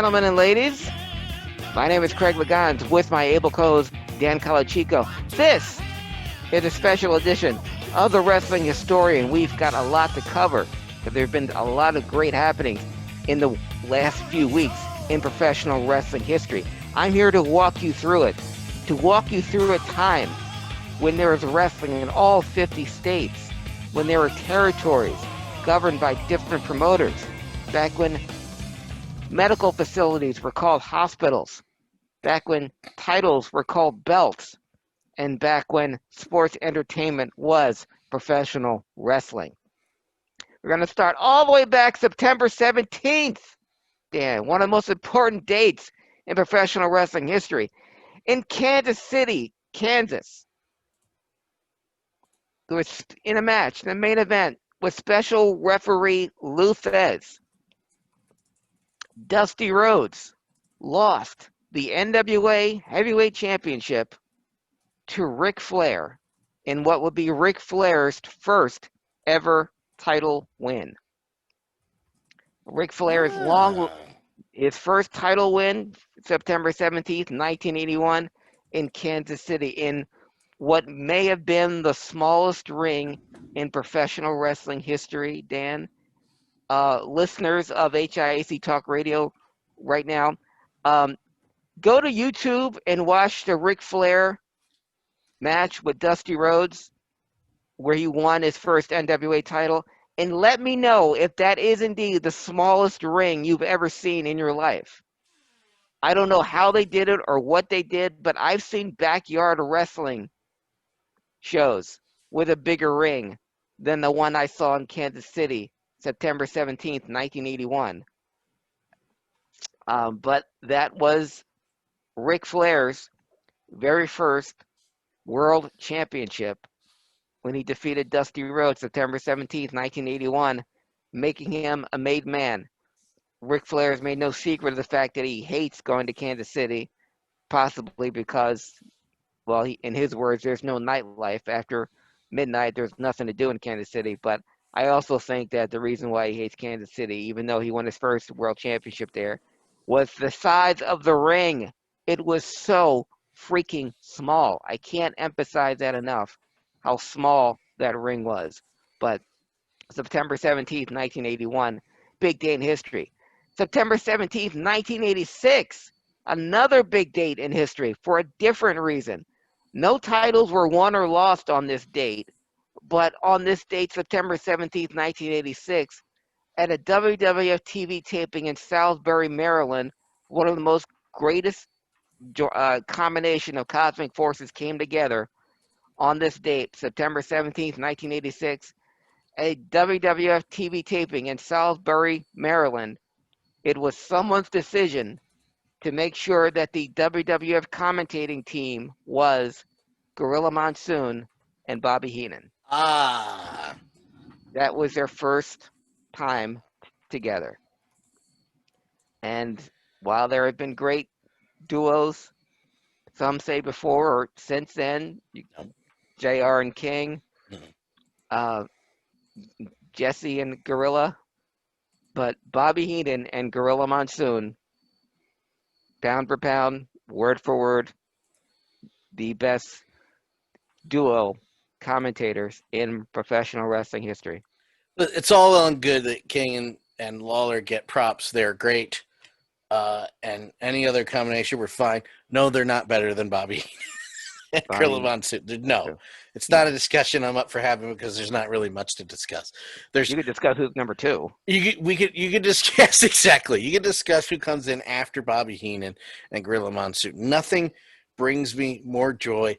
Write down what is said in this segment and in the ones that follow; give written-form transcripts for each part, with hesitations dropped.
gentlemen and ladies. My name is Craig Legans with my able co-host Dan Calachico. This is a special edition of the Wrestling Historian. We've got a lot to cover because there have been a lot of great happenings in the last few weeks in professional wrestling history. I'm here to walk you through it, to walk you through a time when there was wrestling in all 50 states, when there were territories governed by different promoters, back when medical facilities were called hospitals, back when titles were called belts, and back when sports entertainment was professional wrestling. We're going to start all the way back September 17th, Dan, one of the most important dates in professional wrestling history. In Kansas City, Kansas, there was in a match, the main event, with special referee Lou Thesz. Dusty Rhodes lost the NWA Heavyweight Championship to Ric Flair in what would be Ric Flair's first ever title win. Ric Flair's his first title win, September 17th, 1981, in Kansas City, in what may have been the smallest ring in professional wrestling history, Dan. Listeners of HIAC Talk Radio right now, go to YouTube and watch the Ric Flair match with Dusty Rhodes, where he won his first NWA title, and let me know if that is indeed the smallest ring you've ever seen in your life. I don't know how they did it or what they did, but I've seen backyard wrestling shows with a bigger ring than the one I saw in Kansas City, September 17th, 1981. But that was Ric Flair's very first World Championship when he defeated Dusty Rhodes September 17th, 1981, making him a made man. Ric Flair has made no secret of the fact that he hates going to Kansas City, possibly because, well, in his words, there's no nightlife. After midnight, there's nothing to do in Kansas City. But I also think that the reason why he hates Kansas City, even though he won his first World Championship there, was the size of the ring. It was so freaking small. I can't emphasize that enough, how small that ring was. But September 17th, 1981, big day in history. September 17th, 1986, another big date in history for a different reason. No titles were won or lost on this date, but on this date, September 17th, 1986, at a WWF TV taping in Salisbury, Maryland, one of the most greatest combination of cosmic forces came together on this date, September 17th, 1986, a WWF TV taping in Salisbury, Maryland. It was someone's decision to make sure that the WWF commentating team was Gorilla Monsoon and Bobby Heenan. That was their first time together. And while there have been great duos, some say before or since then, JR and King, Jesse and Gorilla, but Bobby Heenan and Gorilla Monsoon, pound for pound, word for word, the best duo commentators in professional wrestling history. It's all well and good that King and Lawler get props. They're great. And any other combination were fine. No, they're not better than Bobby and Gorilla Monsoon. No, it's not a discussion I'm up for having because there's not really much to discuss. You could discuss who's number two. You could discuss exactly. You could discuss who comes in after Bobby Heenan and Gorilla Monsoon. Nothing brings me more joy.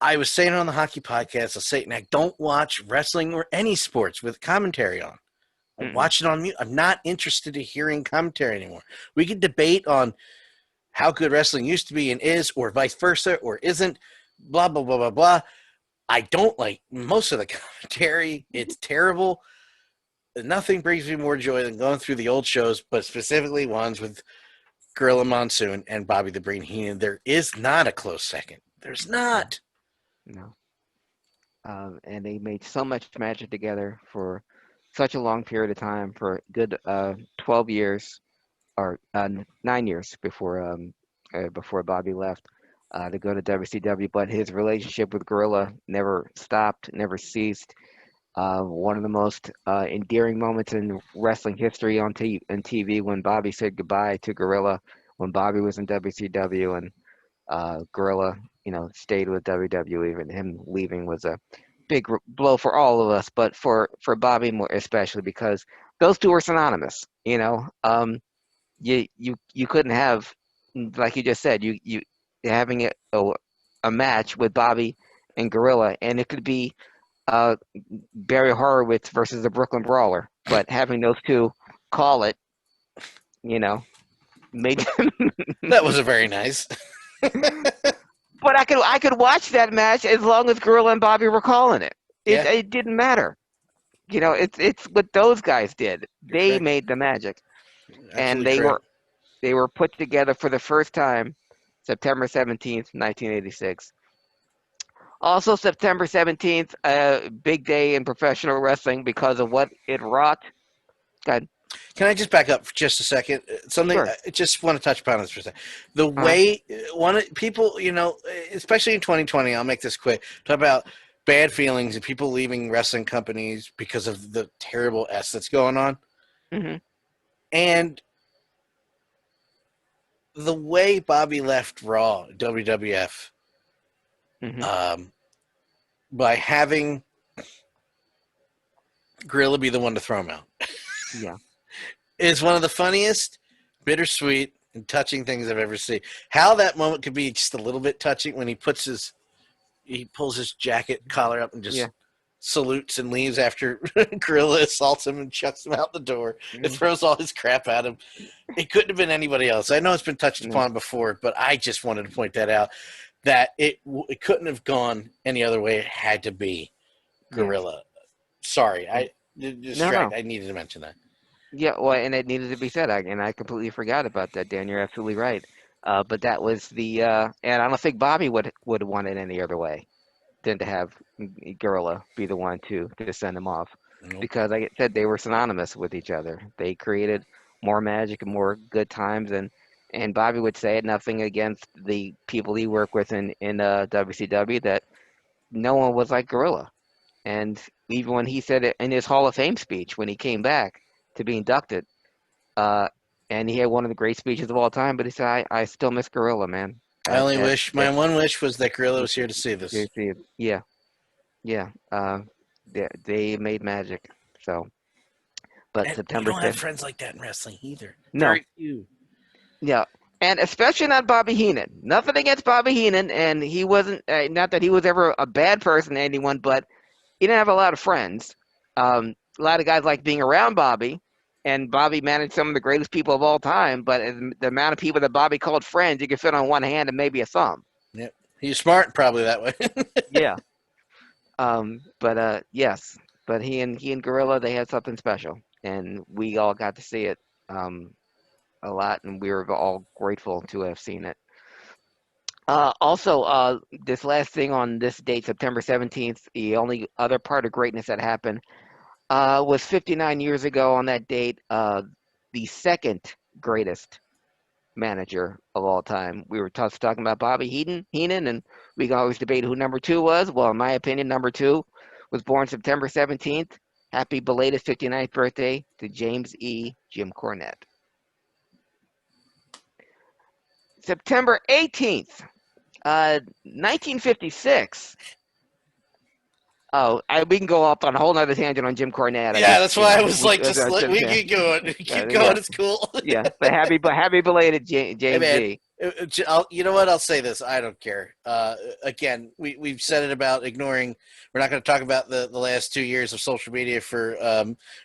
I was saying on the hockey podcast, I'll say it, and I don't watch wrestling or any sports with commentary on. I watch it on mute. I'm not interested in hearing commentary anymore. We could debate on how good wrestling used to be and is, or vice versa, or isn't, blah, blah, blah, blah, blah. I don't like most of the commentary. It's terrible. Nothing brings me more joy than going through the old shows, but specifically ones with Gorilla Monsoon and Bobby the Brain Heenan. There is not a close second. There's not. No. And they made so much magic together for such a long period of time, for a good 12 years. or 9 years before Bobby left to go to WCW. But his relationship with Gorilla never stopped, never ceased. One of the most endearing moments in wrestling history on TV when Bobby said goodbye to Gorilla when Bobby was in WCW and Gorilla, stayed with WWE. Even him leaving was a big blow for all of us, but for Bobby more especially because those two were synonymous. You couldn't have, like you just said, you having a match with Bobby and Gorilla, and it could be uh, Barry Horowitz versus the Brooklyn Brawler, but having those two call it, you know, made. That was a very nice. But I could watch that match as long as Gorilla and Bobby were calling it. It Yeah, it didn't matter. It's what those guys did. you're They correct. made the magic, and Absolutely they correct. were they were put together for the first time September 17th, 1986. Also, September 17th, a big day in professional wrestling because of what it wrought. God, Can I just back up for just a second? Something sure. I just want to touch upon this for a second. The Uh, way people, especially in 2020, I'll make this quick. Talk about bad feelings and people leaving wrestling companies because of the terrible s that's going on, hmm and the way Bobby left Raw, WWF, hmm um, by having Gorilla be the one to throw him out, Yeah. is one of the funniest, bittersweet, and touching things I've ever seen. How that moment could be just a little bit touching when he pulls his jacket collar up and just Yeah. salutes and leaves after Gorilla assaults him and chucks him out the door and hmm throws all his crap at him. It couldn't have been anybody else. I know it's been touched No. upon before, but I just wanted to point that out, that it couldn't have gone any other way. It had to be Yes. Gorilla. Sorry, Yeah. I No, no. I needed to mention that. Yeah, well, and it needed to be said, and I completely forgot about that, Dan. You're absolutely right. But that was and I don't think Bobby would have wanted any other way than to have Gorilla be the one to send him off, Nope. because like I said, they were synonymous with each other. They created more magic and more good times, and Bobby would say it, nothing against the people he worked with in WCW, that no one was like Gorilla. And even when he said it in his Hall of Fame speech when he came back to be inducted, uh, and he had one of the great speeches of all time, but he said, I still miss Gorilla, man. I only That wish that my one wish was that Gorilla was here to see this. seriously, yeah, yeah. They made magic. So, but And you September don't have 7th, friends like that in wrestling either. no, Very few. yeah, and especially not Bobby Heenan. Nothing against Bobby Heenan, and he wasn't not that he was ever a bad person to anyone, but he didn't have a lot of friends. A lot of guys like being around Bobby, and Bobby managed some of the greatest people of all time. But the amount of people that Bobby called friends, you could fit on one hand and maybe a thumb. Yep. He's smart, probably that way. Yeah. But yes, but he and Gorilla, they had something special, and we all got to see it um a lot, and we were all grateful to have seen it. Also, this last thing on this date, September 17th, the only other part of greatness that happened was 59 years ago on that date, the second greatest manager of all time. We were talking about Bobby Heenan, and we can always debate who number two was. Well, in my opinion, number two was born September 17th. Happy belated 59th birthday to James E. Jim Cornette. September 18th, 1956. Oh, we can go up on a whole nother tangent on Jim Cornette. I Yeah, just, that's why I was like, just let we yeah, keep going. Keep yeah, going. It's cool. yeah. But happy belated Hey James man, E. you know what? I'll say this. I don't care. Again, we've said it about ignoring. We're not going to talk about the last 2 years of social media for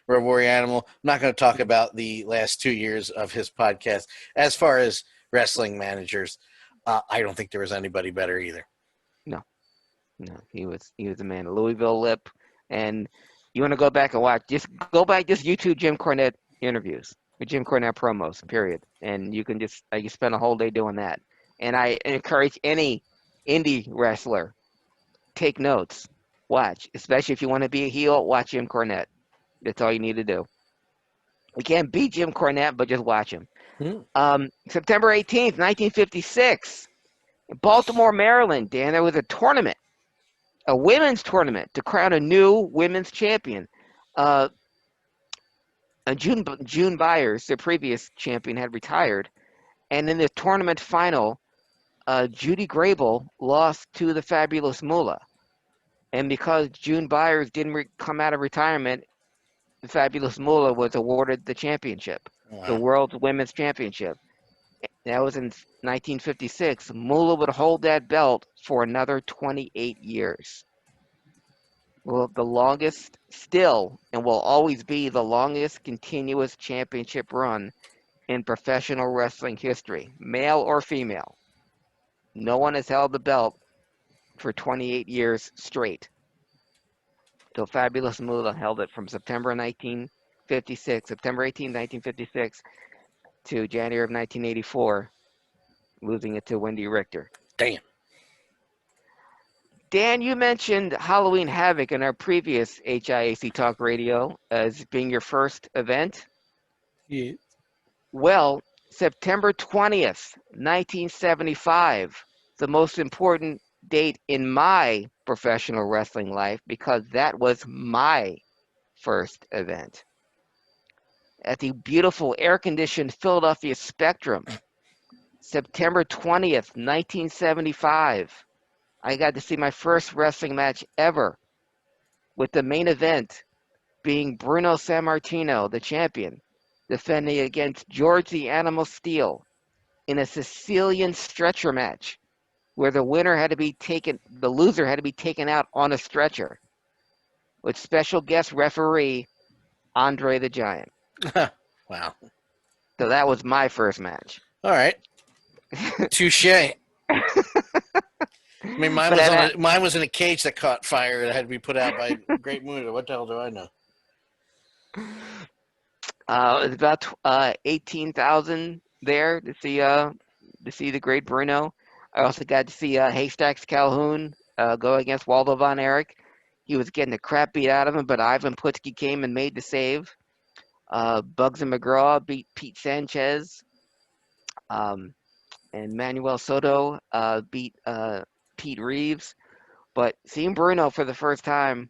Road Warrior Animal. I'm not going to talk about the last 2 years of his podcast. As far as wrestling managers, I don't think there was anybody better either. No, no, he was a man. Louisville Lip, and you want to go back and watch? Just go back, just YouTube Jim Cornette interviews, or Jim Cornette promos. Period. And you can just you spend a whole day doing that. And I encourage any indie wrestler, take notes, watch, especially if you want to be a heel. Watch Jim Cornette. That's all you need to do. We can't beat Jim Cornette, but just watch him. Hmm. September 18th, 1956, in Baltimore, Maryland, Dan, there was a tournament, a women's tournament to crown a new women's champion. Uh, June Byers, the previous champion, had retired, and in the tournament final, Judy Grable lost to the Fabulous Moolah. And because June Byers didn't come out of retirement, the Fabulous Moolah was awarded the championship, the Wow. World's Women's Championship. That was in 1956. Moolah would hold that belt for another 28 years. Well, the longest still, and will always be the longest continuous championship run in professional wrestling history, male or female. No one has held the belt for 28 years straight. So Fabulous Moolah held it from September 1956, September 18, 1956 to January of 1984, losing it to Wendy Richter. Damn. Dan, you mentioned Halloween Havoc in our previous HIAC Talk Radio as being your first event. Yeah. Well, September 20th, 1975, the most important date in my professional wrestling life because that was my first event. At the beautiful air-conditioned Philadelphia Spectrum, September 20th, 1975, I got to see my first wrestling match ever, with the main event being Bruno Sammartino, the champion, defending against George the Animal Steel in a Sicilian stretcher match where the loser had to be taken out on a stretcher with special guest referee Andre the Giant. Wow. So that was my first match. All right. Touche. I mean, But mine was in a cage that caught fire that had to be put out by Great Muta. What the hell do I know? it was about 18,000 there to see the great Bruno. I also got to see Haystacks Calhoun go against Waldo Von Erich. He was getting the crap beat out of him, but Ivan Putski came and made the save. Bugs and McGraw beat Pete Sanchez. And Manuel Soto beat Pete Reeves. But seeing Bruno for the first time,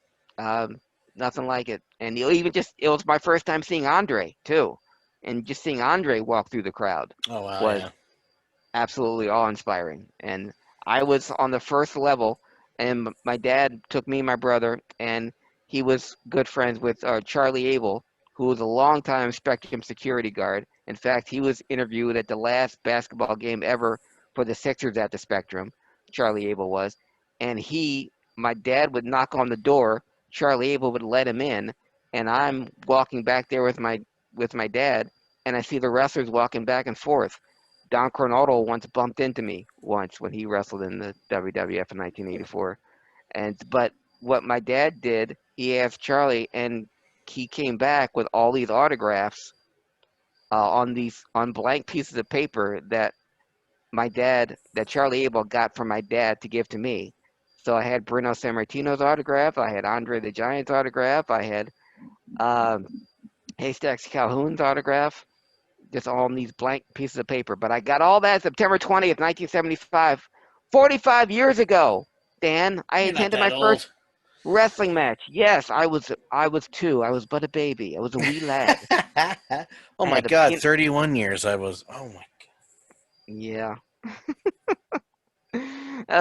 nothing like it. And it was my first time seeing Andre too, and just seeing Andre walk through the crowd Oh, wow. was Yeah. absolutely awe-inspiring. And I was on the first level, and my dad took me and my brother, and he was good friends with Charlie Abel, who was a longtime Spectrum security guard. In fact, he was interviewed at the last basketball game ever for the Sixers at the Spectrum. Charlie Abel was, and my dad would knock on the door. Charlie Abel would let him in, and I'm walking back there with my dad, and I see the wrestlers walking back and forth. Don Coronado once bumped into me when he wrestled in the WWF in 1984. But what my dad did, he asked Charlie, and he came back with all these autographs on blank pieces of paper that Charlie Abel got from my dad to give to me. So I had Bruno Sammartino's autograph, I had Andre the Giant's autograph, I had Haystacks Calhoun's autograph, just all in these blank pieces of paper. But I got all that September 20th, 1975, 45 years ago. Dan, I You're not attended that my first old. wrestling match. Yes, I was 2. I was but a baby. I was a wee lad. Oh, I my had a God. 31 years I was. Oh, my God. Yeah.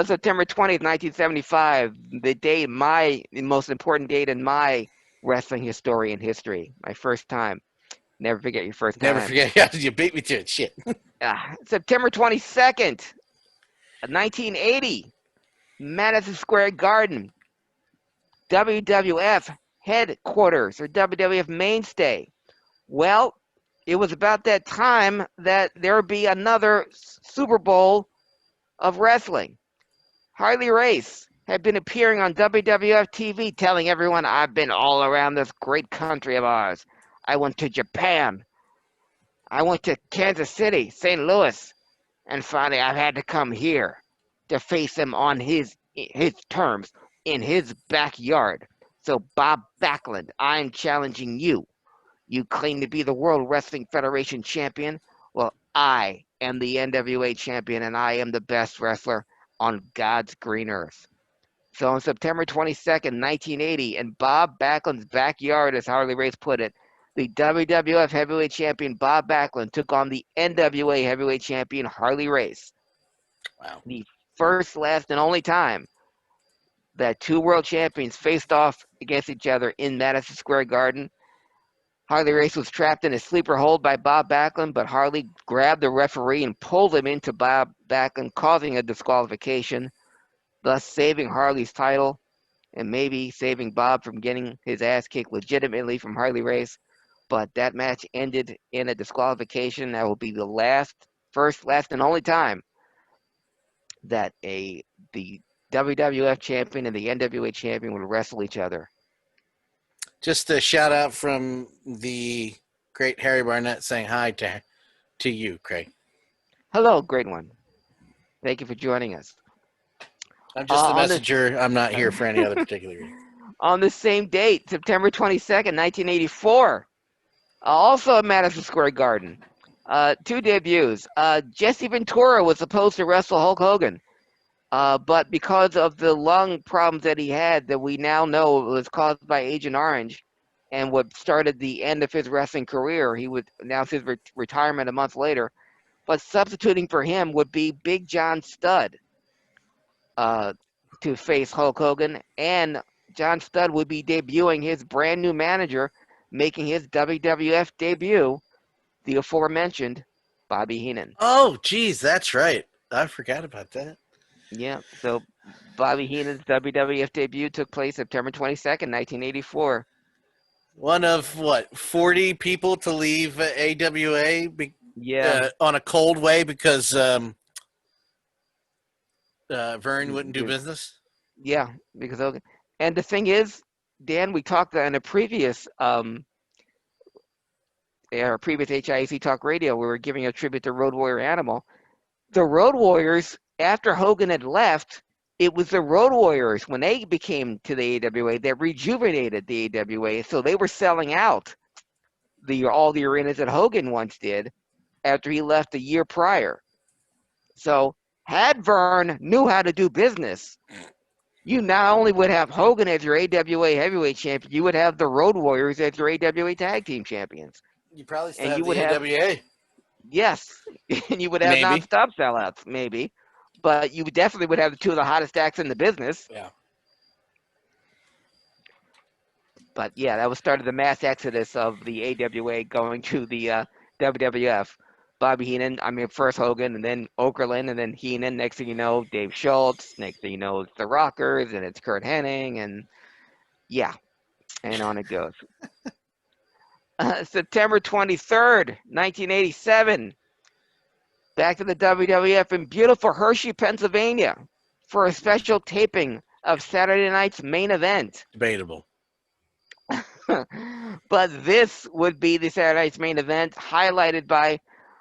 September 20th, 1975, the most important date in my wrestling historian history. My first time. Never forget your first Never time. forget. You beat me to it. Shit. September 22nd, 1980, Madison Square Garden, WWF headquarters or WWF mainstay. Well, it was about that time that there would be another Super Bowl of wrestling. Harley Race had been appearing on WWF TV telling everyone, I've been all around this great country of ours. I went to Japan. I went to Kansas City, St. Louis, and finally I've had to come here to face him on his terms in his backyard. So Bob Backlund, I'm challenging you. You claim to be the World Wrestling Federation champion. Well, I am the NWA champion, and I am the best wrestler on God's green earth. So on September 22nd, 1980, in Bob Backlund's backyard, as Harley Race put it, the WWF Heavyweight Champion Bob Backlund took on the NWA Heavyweight Champion Harley Race. Wow. The first, last, and only time that two world champions faced off against each other in Madison Square Garden. Harley Race was trapped in a sleeper hold by Bob Backlund, but Harley grabbed the referee and pulled him into Bob Backlund, causing a disqualification, thus saving Harley's title and maybe saving Bob from getting his ass kicked legitimately from Harley Race. But that match ended in a disqualification. That will be the first, last, and only time that the WWF champion and the NWA champion would wrestle each other. Just a shout out from the great Harry Barnett saying hi to you, Craig. Hello, great one. Thank you for joining us. I'm just the messenger. I'm not here for any other particular reason. On the same date, September 22nd, 1984, also at Madison Square Garden, two debuts. Jesse Ventura was supposed to wrestle Hulk Hogan, but because of the lung problems that he had that we now know was caused by Agent Orange and what started the end of his wrestling career, he would announce his retirement a month later. But substituting for him would be Big John Studd to face Hulk Hogan, and John Studd would be debuting his brand new manager, making his WWF debut, the aforementioned Bobby Heenan. Oh, geez, that's right. I forgot about that. Yeah, so Bobby Heenan's WWF debut took place September 22nd, 1984. One of, 40 people to leave AWA on a cold way because Vern wouldn't do business? Yeah, because Hogan. And the thing is, Dan, we talked in a previous HIAC Talk Radio, we were giving a tribute to Road Warrior Animal. The Road Warriors, after Hogan had left, it was the Road Warriors, when they became to the AWA, that rejuvenated the AWA. So they were selling out all the arenas that Hogan once did after he left a year prior. So had Vern knew how to do business, you not only would have Hogan as your AWA heavyweight champion, you would have the Road Warriors as your AWA tag team champions. You probably still And have you the would AWA. Yes, and you would have Maybe. nonstop sellouts, maybe, but you definitely would have two of the hottest acts in the business. Yeah. But yeah, that was started the mass exodus of the AWA going to the WWF. Bobby Heenan, first Hogan, and then Okerlund, and then Heenan. Next thing you know, Dave Schultz. Next thing you know, it's the Rockers, and it's Kurt Hennig, and yeah, and on it goes. September 23rd, 1987. Back to the WWF in beautiful Hershey, Pennsylvania for a special taping of Saturday night's main event. Debatable. But this would be the Saturday night's main event, highlighted by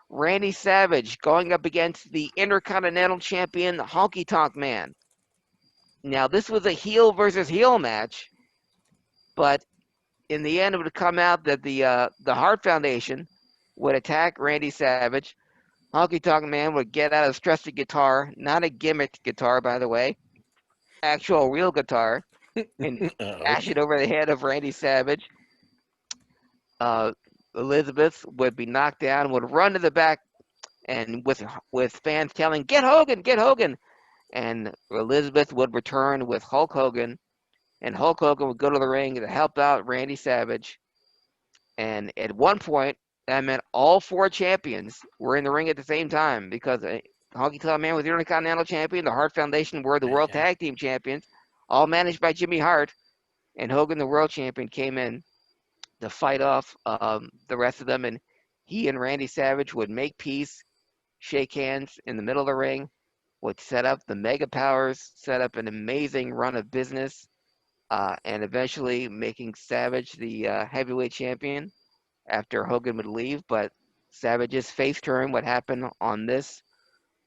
Randy Savage going up against the Intercontinental Champion Honky Tonk Man. Now, this was a heel versus heel match, but in the end, it would come out that the Hart Foundation would attack Randy Savage. Honky Tonk Man would get out his trusty guitar, not a gimmick guitar, by the way, actual real guitar, and bash it over the head of Randy Savage. Elizabeth would be knocked down, would run to the back, and with fans yelling, "Get Hogan! Get Hogan!" And Elizabeth would return with Hulk Hogan, and Hulk Hogan would go to the ring to help out Randy Savage. And at one point, that meant all four champions were in the ring at the same time, because Honky Tonk Man was the Intercontinental Champion, the Hart Foundation were the World Tag Team Champions, all managed by Jimmy Hart, and Hogan, the World Champion, came in to fight off the rest of them, and he and Randy Savage would make peace, shake hands in the middle of the ring, would set up the Mega Powers, set up an amazing run of business, and eventually making Savage the heavyweight champion after Hogan would leave. But Savage's face turn, what happened on this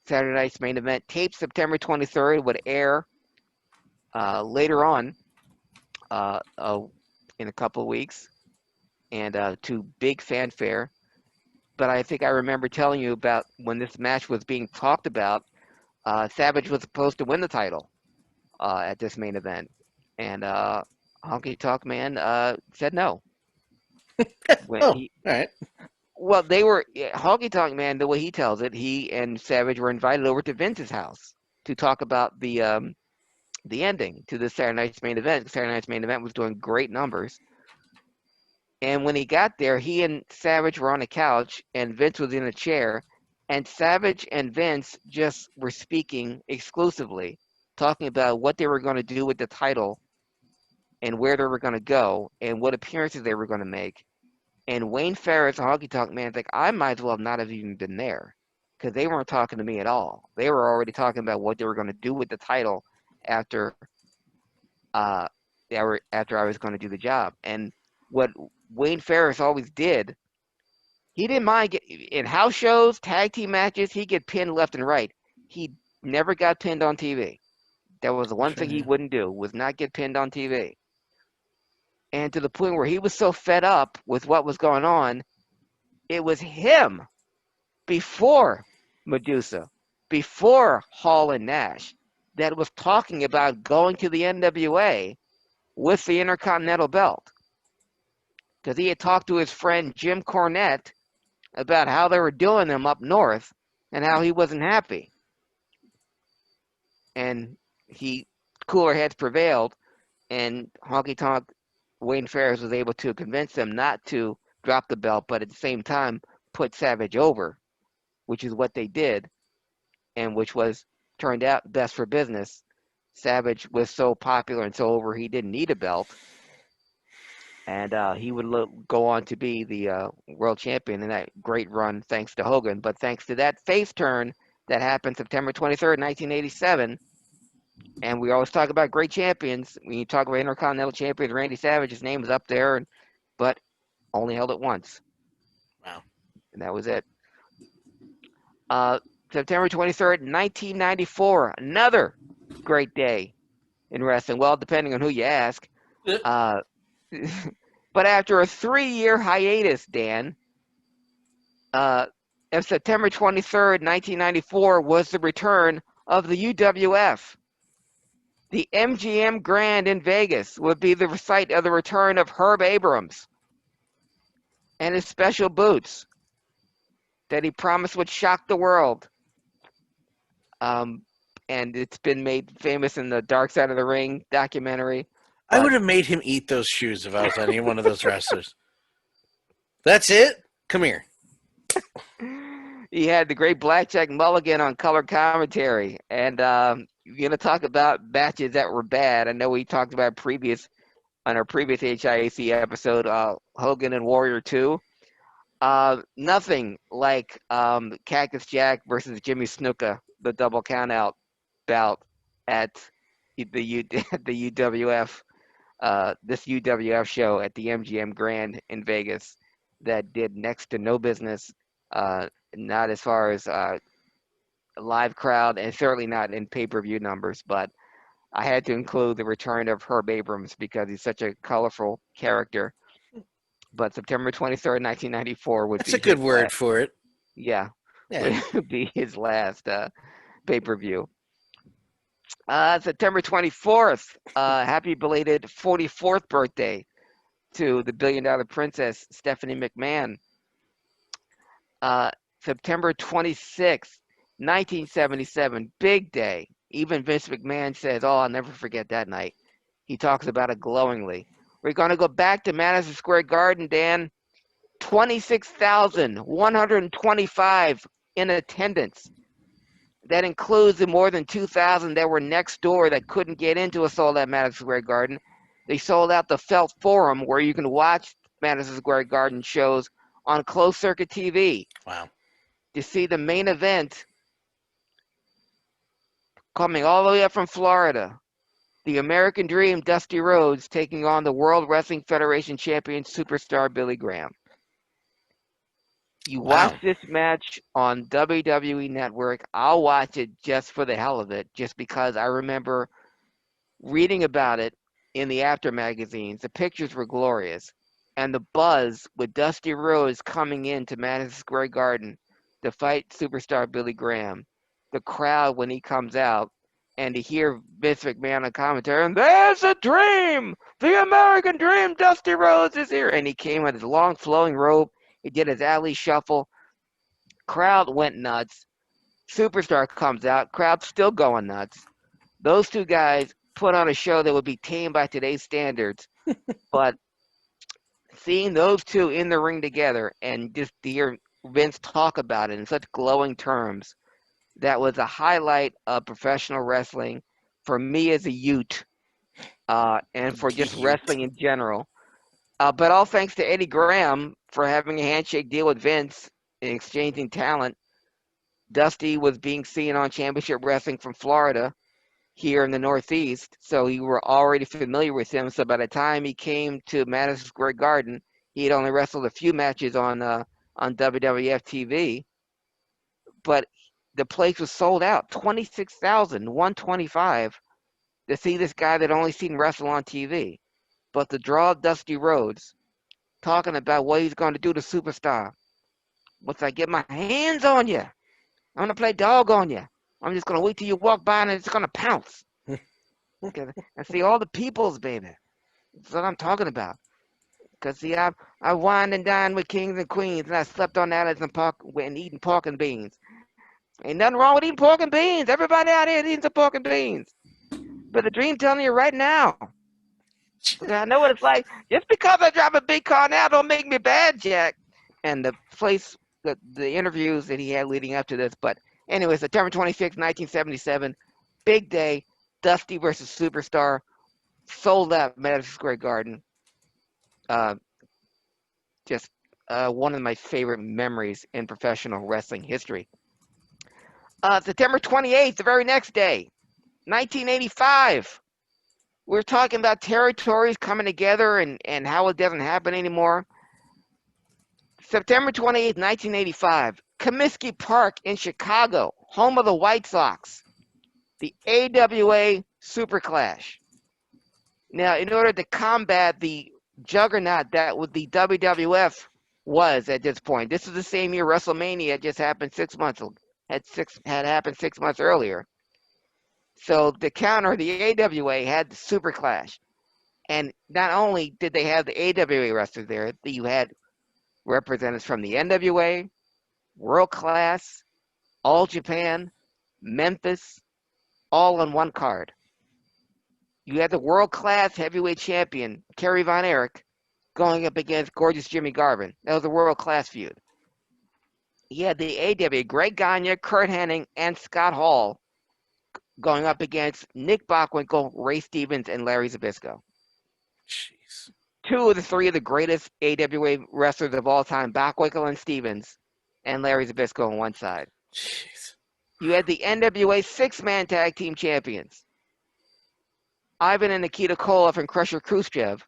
Saturday night's main event, taped September 23rd, would air later on in a couple of weeks. and to big fanfare. But I think I remember telling you about when this match was being talked about. Savage was supposed to win the title at this main event, and Honky Tonk Man said no. When Oh, all he, right. well, they were Honky Tonk Man. The way he tells it, he and Savage were invited over to Vince's house to talk about the ending to the Saturday Night's main event. Saturday Night's main event was doing great numbers, and when he got there, he and Savage were on a couch, and Vince was in a chair, and Savage and Vince just were speaking exclusively, talking about what they were going to do with the title and where they were going to go and what appearances they were going to make. And Wayne Ferris, a Honky Tonk Man, like, I might as well not have even been there because they weren't talking to me at all. They were already talking about what they were going to do with the title after uh, after I was going to do the job. And what Wayne Ferris always did, he didn't mind in house shows, tag team matches, he'd get pinned left and right. He never got pinned on TV. That was the one Sure, thing he yeah. wouldn't do, was not get pinned on TV. And to the point where he was so fed up with what was going on, it was him before Medusa, before Hall and Nash, that was talking about going to the NWA with the Intercontinental belt. Because he had talked to his friend Jim Cornette about how they were doing them up north and how he wasn't happy. And cooler heads prevailed, and Honky Tonk Wayne Ferris was able to convince them not to drop the belt, but at the same time put Savage over, which is what they did, and which was turned out best for business. Savage was so popular and so over, he didn't need a belt, and he would go on to be the world champion in that great run, thanks to Hogan. But thanks to that face turn that happened September 23rd, 1987, and we always talk about great champions. When you talk about Intercontinental champion Randy Savage, his name is up there, but only held it once, Wow. and that was it. Uh, September 23rd, 1994, another great day in wrestling. Well, depending on who you ask. Uh, but after a 3-year hiatus, Dan, of September 23rd, 1994, was the return of the UWF. The MGM Grand in Vegas would be the site of the return of Herb Abrams and his special boots that he promised would shock the world. And it's been made famous in the Dark Side of the Ring documentary. I But would have made him eat those shoes if I was any one of those wrestlers. That's it? Come here. he had the great blackjack mulligan on color commentary. And you're going to talk about matches that were bad. I know we talked about on our previous HIAC episode, Hogan and Warrior 2. Nothing like Cactus Jack versus Jimmy Snuka, the double countout bout at the UWF, this UWF show at the MGM Grand in Vegas that did next to no business, not as far as live crowd and certainly not in pay-per-view numbers, but I had to include the return of Herb Abrams because he's such a colorful character. But September 23rd, 1994 would That's a be good his word last. for it. Yeah, Yeah. would be his last pay-per-view. September 24th, happy belated 44th birthday to the Billion Dollar Princess, Stephanie McMahon. Uh, September 26th, 1977, big day. Even Vince McMahon says, oh, I'll never forget that night. He talks about it glowingly. We're going to go back to Madison Square Garden, Dan. 26,125 in attendance. That includes the more than 2,000 that were next door that couldn't get into a sold-out Madison Square Garden. They sold out the Felt Forum, where you can watch Madison Square Garden shows on closed-circuit TV. Wow. To see the main event coming all the way up from Florida. The American Dream, Dusty Rhodes, taking on the World Wrestling Federation champion superstar Billy Graham. You watch Wow. this match on WWE Network. I'll watch it just for the hell of it, just because I remember reading about it in the After magazines. The pictures were glorious. and the buzz with Dusty Rhodes coming into Madison Square Garden to fight superstar Billy Graham. The crowd when he comes out, and to hear Vince McMahon on commentary, and there's a dream! The American dream, Dusty Rhodes is here! And he came with his long flowing robe. He did his alley shuffle. Crowd went nuts. Superstar comes out. Crowd still going nuts. Those two guys put on a show that would be tame by today's standards. But seeing those two in the ring together and just to hear Vince talk about it in such glowing terms, that was a highlight of professional wrestling for me as a Ute, and for just wrestling in general. But all thanks to Eddie Graham for having a handshake deal with Vince and exchanging talent. Dusty was being seen on Championship Wrestling from Florida here in the Northeast, so you were already familiar with him. So by the time he came to Madison Square Garden, he had only wrestled a few matches on WWF TV, but the place was sold out, 26,125 to see this guy that only seen wrestle on TV. But the draw of Dusty Rhodes, talking about what he's going to do to Superstar. Once I get my hands on you, I'm going to play dog on you. I'm just going to wait till you walk by and it's going to pounce. And see all the peoples, baby. That's what I'm talking about. Because, see, I wined and dined with kings and queens, and I slept on alleys and eating pork and beans. Ain't nothing wrong with eating pork and beans. Everybody out here is eating some pork and beans. But the dream telling you right now. I know what it's like. Just because I drive a big car now don't make me bad, Jack. And the interviews that he had leading up to this. But anyway, September 26, 1977, big day. Dusty versus Superstar, sold out Madison Square Garden. Just one of my favorite memories in professional wrestling history. September 28th, the very next day, 1985. We're talking about territories coming together and how it doesn't happen anymore. September 28th, 1985, Comiskey Park in Chicago, home of the White Sox, the AWA Super Clash. Now, in order to combat the juggernaut that the WWF was at this point, this is the same year WrestleMania had just happened had happened 6 months earlier. So to counter the AWA had the Super Clash. And not only did they have the AWA wrestlers there, you had representatives from the NWA, World Class, All Japan, Memphis, all on one card. You had the World Class Heavyweight Champion, Kerry Von Erich, going up against Gorgeous Jimmy Garvin. That was a World Class feud. You had the AWA, Greg Gagne, Kurt Hennig, and Scott Hall going up against Nick Bockwinkel, Ray Stevens, and Larry Zbyszko. Jeez. Two of the three of the greatest AWA wrestlers of all time, Bockwinkel and Stevens, and Larry Zbyszko on one side. Jeez. You had the NWA six-man tag team champions, Ivan and Nikita Koloff and Crusher Khrushchev,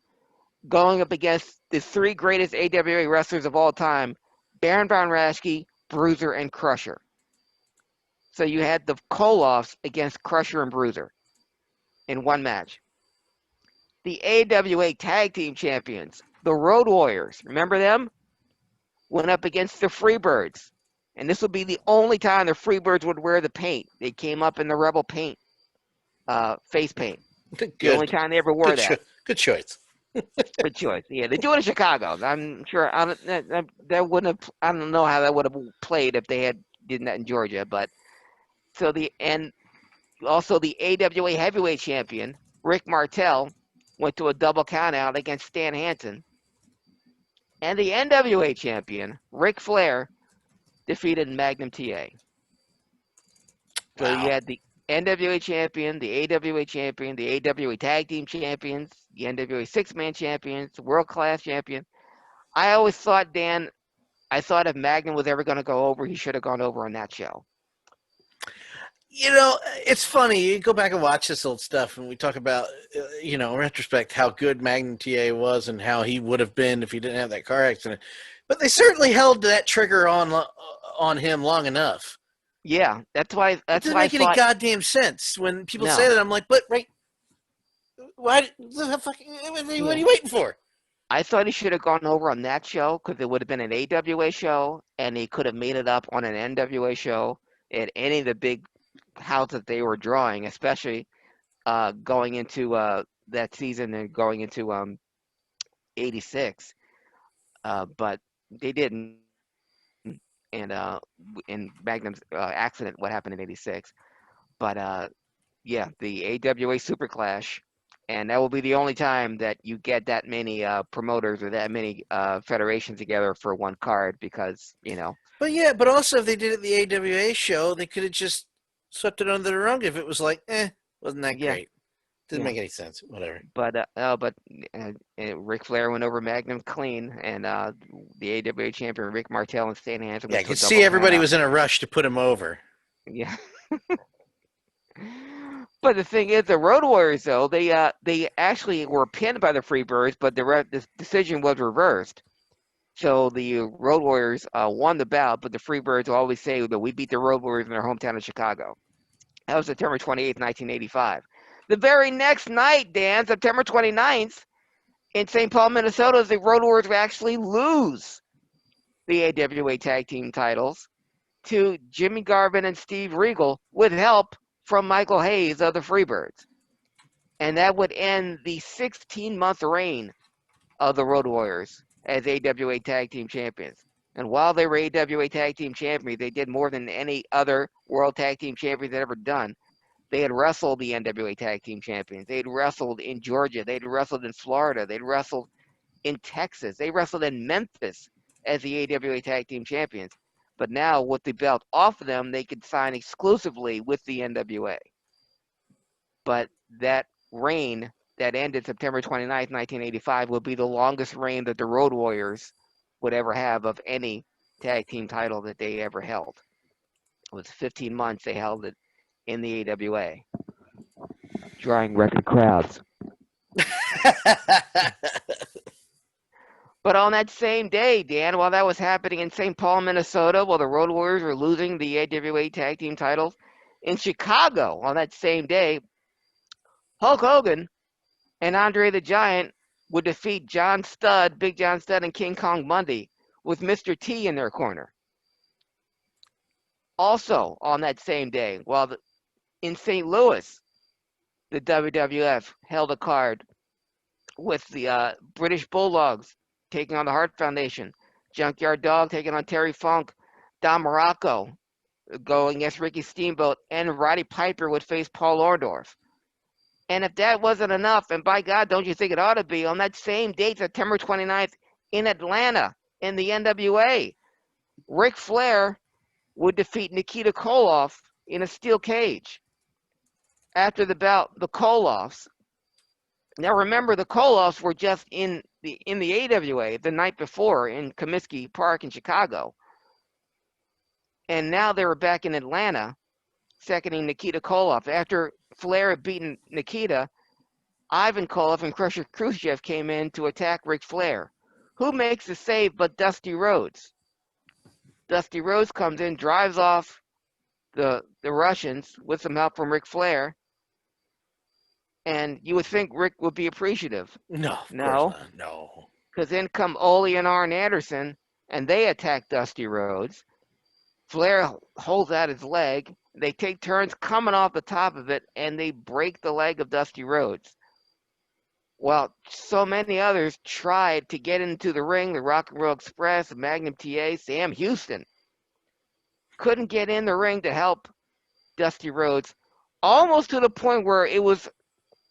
going up against the three greatest AWA wrestlers of all time, Baron Von Raschke, Bruiser, and Crusher. So you had the Koloffs against Crusher and Bruiser in one match. The AWA tag team champions, the Road Warriors, remember them? Went up against the Freebirds. And this would be the only time the Freebirds would wear the paint. They came up in the Rebel paint, face paint. Good. The only time they ever wore that. Good choice. Good choice. Yeah, they do it in Chicago. I'm sure that wouldn't have. I don't know how that would have played if they had did that in Georgia. But also the AWA heavyweight champion Rick Martel went to a double countout against Stan Hansen, and the NWA champion Ric Flair defeated Magnum TA. So Wow. you had the NWA champion, the AWA champion, the AWA tag team champions, the NWA six-man champions, the world class champion. I always thought, Dan, if Magnum was ever going to go over, he should have gone over on that show. You know, it's funny. You go back and watch this old stuff, and we talk about, in retrospect, how good Magnum TA was and how he would have been if he didn't have that car accident. But they certainly held that trigger on him long enough. Yeah, that's why. It doesn't make any goddamn sense when people say that. I'm like, but right, why? What are you waiting for? I thought he should have gone over on that show because it would have been an AWA show, and he could have made it up on an NWA show at any of the big houses they were drawing, especially going into that season and going into '86. But they didn't, and in Magnum's accident, what happened in '86. But yeah, the AWA Super Clash, and that will be the only time that you get that many promoters or that many federations together for one card because, But yeah, but also if they did it at the AWA show, they could have just swept it under the rug if it was like, wasn't that yeah, great? Didn't yeah. make any sense. Whatever. Ric Flair went over Magnum clean, and the AWA champion Rick Martel and Stan Hansen Yeah, I went to a could see double count everybody out. was in a rush to put him over. Yeah. But the thing is, the Road Warriors though they actually were pinned by the Freebirds, but the decision was reversed. So the Road Warriors won the bout, but the Freebirds always say that we beat the Road Warriors in their hometown of Chicago. That was September 28th, 1985. The very next night, Dan, September 29th, in St. Paul, Minnesota, the Road Warriors actually lose the AWA Tag Team titles to Jimmy Garvin and Steve Regal with help from Michael Hayes of the Freebirds. And that would end the 16-month reign of the Road Warriors as AWA Tag Team Champions. And while they were AWA Tag Team Champions, they did more than any other World Tag Team Champions had ever done. They had wrestled the NWA Tag Team Champions. They had wrestled in Georgia. They had wrestled in Florida. They'd wrestled in Texas. They wrestled in Memphis as the AWA Tag Team Champions. But now, with the belt off of them, they could sign exclusively with the NWA. But that reign that ended September 29th, 1985, will be the longest reign that the Road Warriors would ever have of any tag team title that they ever held. It was 15 months they held it in the AWA, drawing record crowds. But on that same day, Dan, while that was happening in St. Paul, Minnesota, while the Road Warriors were losing the AWA tag team titles, in Chicago on that same day, Hulk Hogan and Andre the Giant would defeat John Studd, Big John Studd, and King Kong Bundy with Mr. T in their corner. Also on that same day, in St. Louis, the WWF held a card with the British Bulldogs taking on the Hart Foundation, Junkyard Dog taking on Terry Funk, Don Morocco going against Ricky Steamboat, and Roddy Piper would face Paul Orndorff. And if that wasn't enough, and by God, don't you think it ought to be, on that same date, September 29th, in Atlanta, in the NWA, Ric Flair would defeat Nikita Koloff in a steel cage. After the bout, the Koloffs. Now remember, the Koloffs were just in the AWA the night before in Comiskey Park in Chicago. And now they were back in Atlanta, seconding Nikita Koloff. After Flair had beaten Nikita, Ivan Koloff and Crusher Khrushchev came in to attack Ric Flair. Who makes the save but Dusty Rhodes? Dusty Rhodes comes in, drives off the Russians with some help from Ric Flair, and you would think Rick would be appreciative. No, of course No, not. No. because then come Ole and Arn Anderson, and they attack Dusty Rhodes. Flair holds out his leg. They take turns coming off the top of it, and they break the leg of Dusty Rhodes. While so many others tried to get into the ring, the Rock and Roll Express, Magnum TA, Sam Houston couldn't get in the ring to help Dusty Rhodes, almost to the point where it was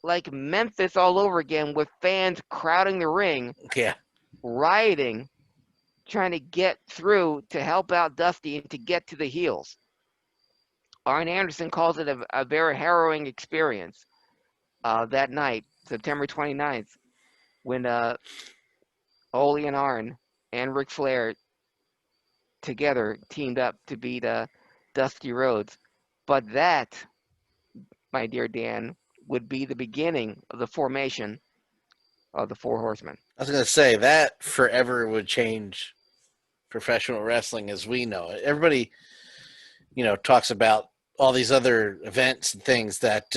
like Memphis all over again with fans crowding the ring, Yeah. rioting, trying to get through to help out Dusty and to get to the heels. Arn Anderson calls it a very harrowing experience that night, September 29th, when Ole and Arn and Ric Flair together teamed up to beat Dusty Rhodes. But that, my dear Dan, would be the beginning of the formation of the Four Horsemen. I was going to say that forever would change professional wrestling as we know it. Everybody, talks about all these other events and things that,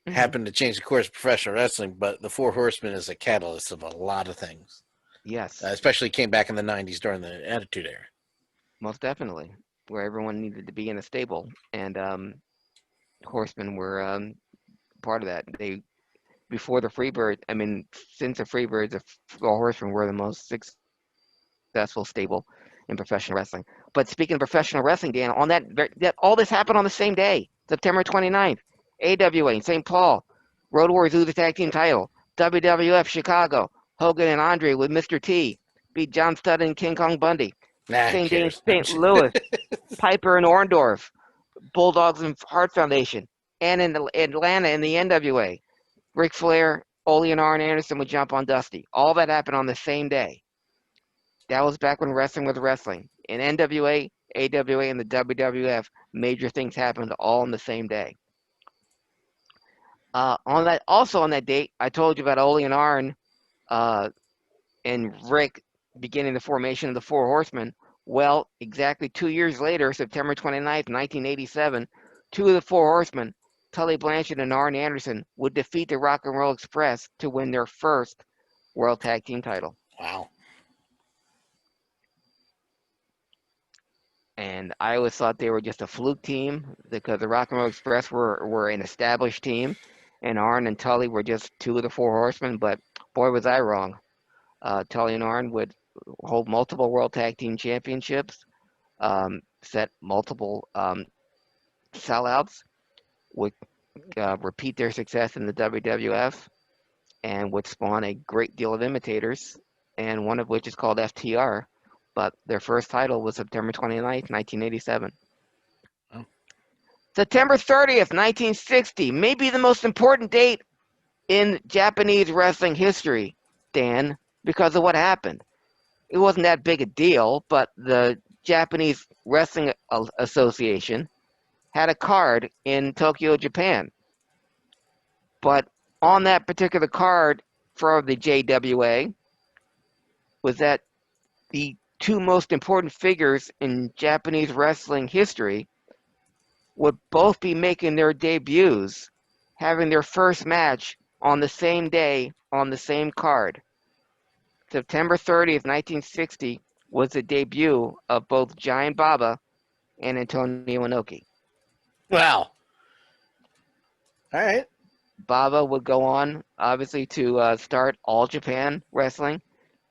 Hmm. happened to change the course of professional wrestling, but the Four Horsemen is a catalyst of a lot of things. Yes, Especially came back in the 90s during the Attitude Era. most definitely, where everyone needed to be in a stable, and horsemen were part of that. They before the Freebird, I mean, since the Freebirds, the horsemen were the most successful stable in professional wrestling. But speaking of professional wrestling, Dan, on that all this happened on the same day, September 29th. AWA in St. Paul, Road Warriors lose the tag team title. WWF Chicago, Hogan and Andre with Mr. T beat John Studd and King Kong Bundy. Nah, who Same day in cares? St. Louis, Piper and Orndorff, Bulldogs and Heart Foundation, and in Atlanta in the NWA, Ric Flair, Ole and Arn Anderson would jump on Dusty. All that happened on the same day. That was back when wrestling was wrestling. In NWA, AWA, and the WWF, major things happened all on the same day. On that date, I told you about Ole and Arn uh, and Rick beginning the formation of the Four Horsemen. Well, exactly 2 years later, September 29th, 1987, two of the Four Horsemen, Tully Blanchard and Arn Anderson, would defeat the Rock and Roll Express to win their first World Tag Team title. Wow. And I always thought they were just a fluke team because the Rock and Roll Express were an established team, and Arn and Tully were just two of the Four Horsemen. But boy, was I wrong. Tully and Arn would hold multiple World Tag Team Championships, set multiple sellouts, would repeat their success in the WWF, and would spawn a great deal of imitators, and one of which is called FTR. But their first title was September 29th, 1987. Oh. September 30th, 1960, maybe the most important date in Japanese wrestling history, Dan, because of what happened. It wasn't that big a deal, but the Japanese Wrestling Association had a card in Tokyo, Japan. But on that particular card for the JWA was that the two most important figures in Japanese wrestling history would both be making their debuts, having their first match on the same day on the same card. September 30th, 1960 was the debut of both Giant Baba and Antonio Inoki. Wow. All right. Baba would go on, obviously, to start All Japan Wrestling,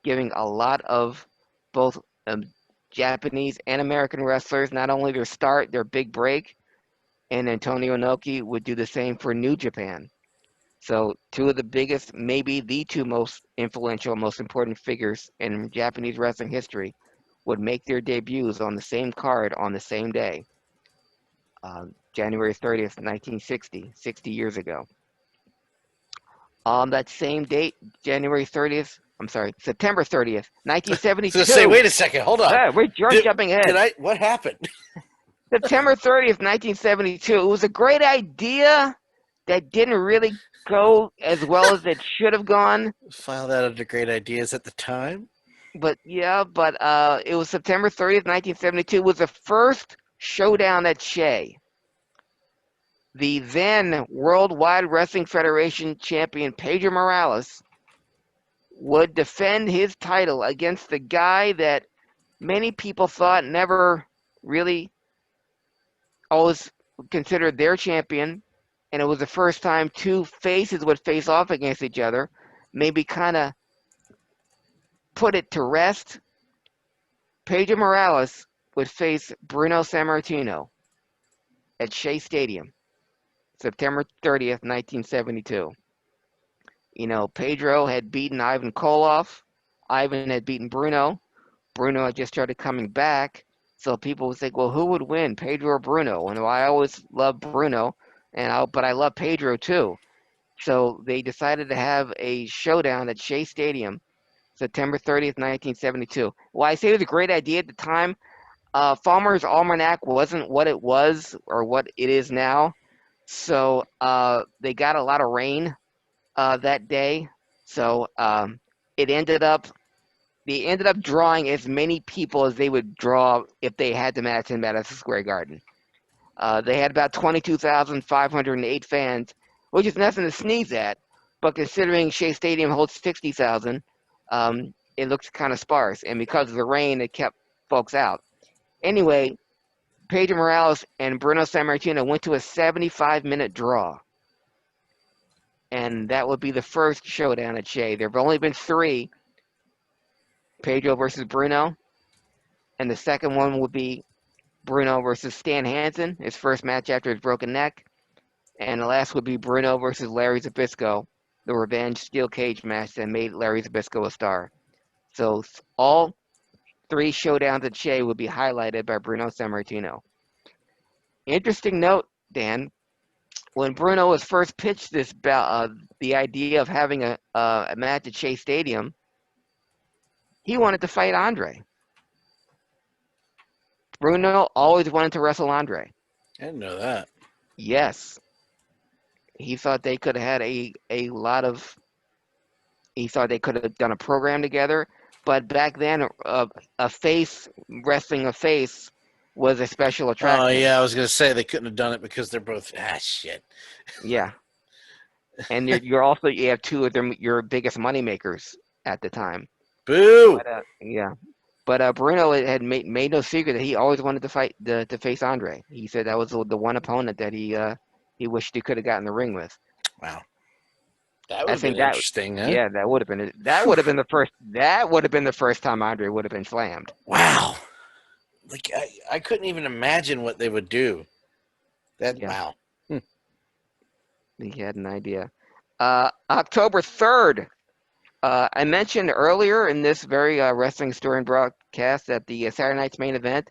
giving a lot of both Japanese and American wrestlers not only their start, their big break, and Antonio Inoki would do the same for New Japan. So two of the biggest, maybe the two most influential, most important figures in Japanese wrestling history would make their debuts on the same card on the same day, January 30th, 1960, 60 years ago. On that same date, September 30th, So say, 1972. wait a second, hold on. You're jumping ahead. What happened? September 30th, 1972. It was a great idea that didn't really go as well as it should have gone. File that under great ideas at the time. But it was September 30th, 1972. It was the first showdown at Shea. The then Worldwide Wrestling Federation champion Pedro Morales would defend his title against the guy that many people thought never really always considered their champion, and it was the first time two faces would face off against each other, maybe kind of put it to rest. Pedro Morales would face Bruno Sammartino at Shea Stadium, September 30th, 1972. You know, Pedro had beaten Ivan Koloff. Ivan had beaten Bruno. Bruno had just started coming back. So people would think, well, who would win, Pedro or Bruno? And I always loved Bruno, but I love Pedro too. So they decided to have a showdown at Shea Stadium, September 30th, 1972. Well, I say it was a great idea at the time. Farmer's Almanac wasn't what it was or what it is now. So they got a lot of rain that day. So they ended up drawing as many people as they would draw if they had the match in Madison Square Garden. They had about 22,508 fans, which is nothing to sneeze at. But considering Shea Stadium holds 60,000, it looks kind of sparse. And because of the rain, it kept folks out. Anyway, Pedro Morales and Bruno Sammartino went to a 75-minute draw. And that would be the first showdown at Shea. There have only been 3, Pedro versus Bruno. And the second one would be Bruno versus Stan Hansen, his first match after his broken neck. And the last would be Bruno versus Larry Zbyszko, the revenge steel cage match that made Larry Zbyszko a star. So all 3 showdowns at Shea would be highlighted by Bruno Sammartino. Interesting note, Dan, when Bruno was first pitched the idea of having a match at Shea Stadium, he wanted to fight Andre. Bruno always wanted to wrestle Andre. I didn't know that. Yes. He thought they could have had a lot of. He thought they could have done a program together, but back then, a face wrestling a face was a special attraction. Oh yeah, I was gonna say they couldn't have done it because they're both shit. Yeah, and you have 2 of your biggest money makers at the time. Boo. But, yeah, but Bruno had made no secret that he always wanted to fight to face Andre. He said that was the one opponent that he wished he could have gotten in the ring with. Wow. That would have been interesting, huh? Yeah, that would have been the first time Andre would have been slammed. Wow. Like I couldn't even imagine what they would do. Wow. He had an idea. October 3rd. I mentioned earlier in this very wrestling story and broadcast that the Saturday night's main event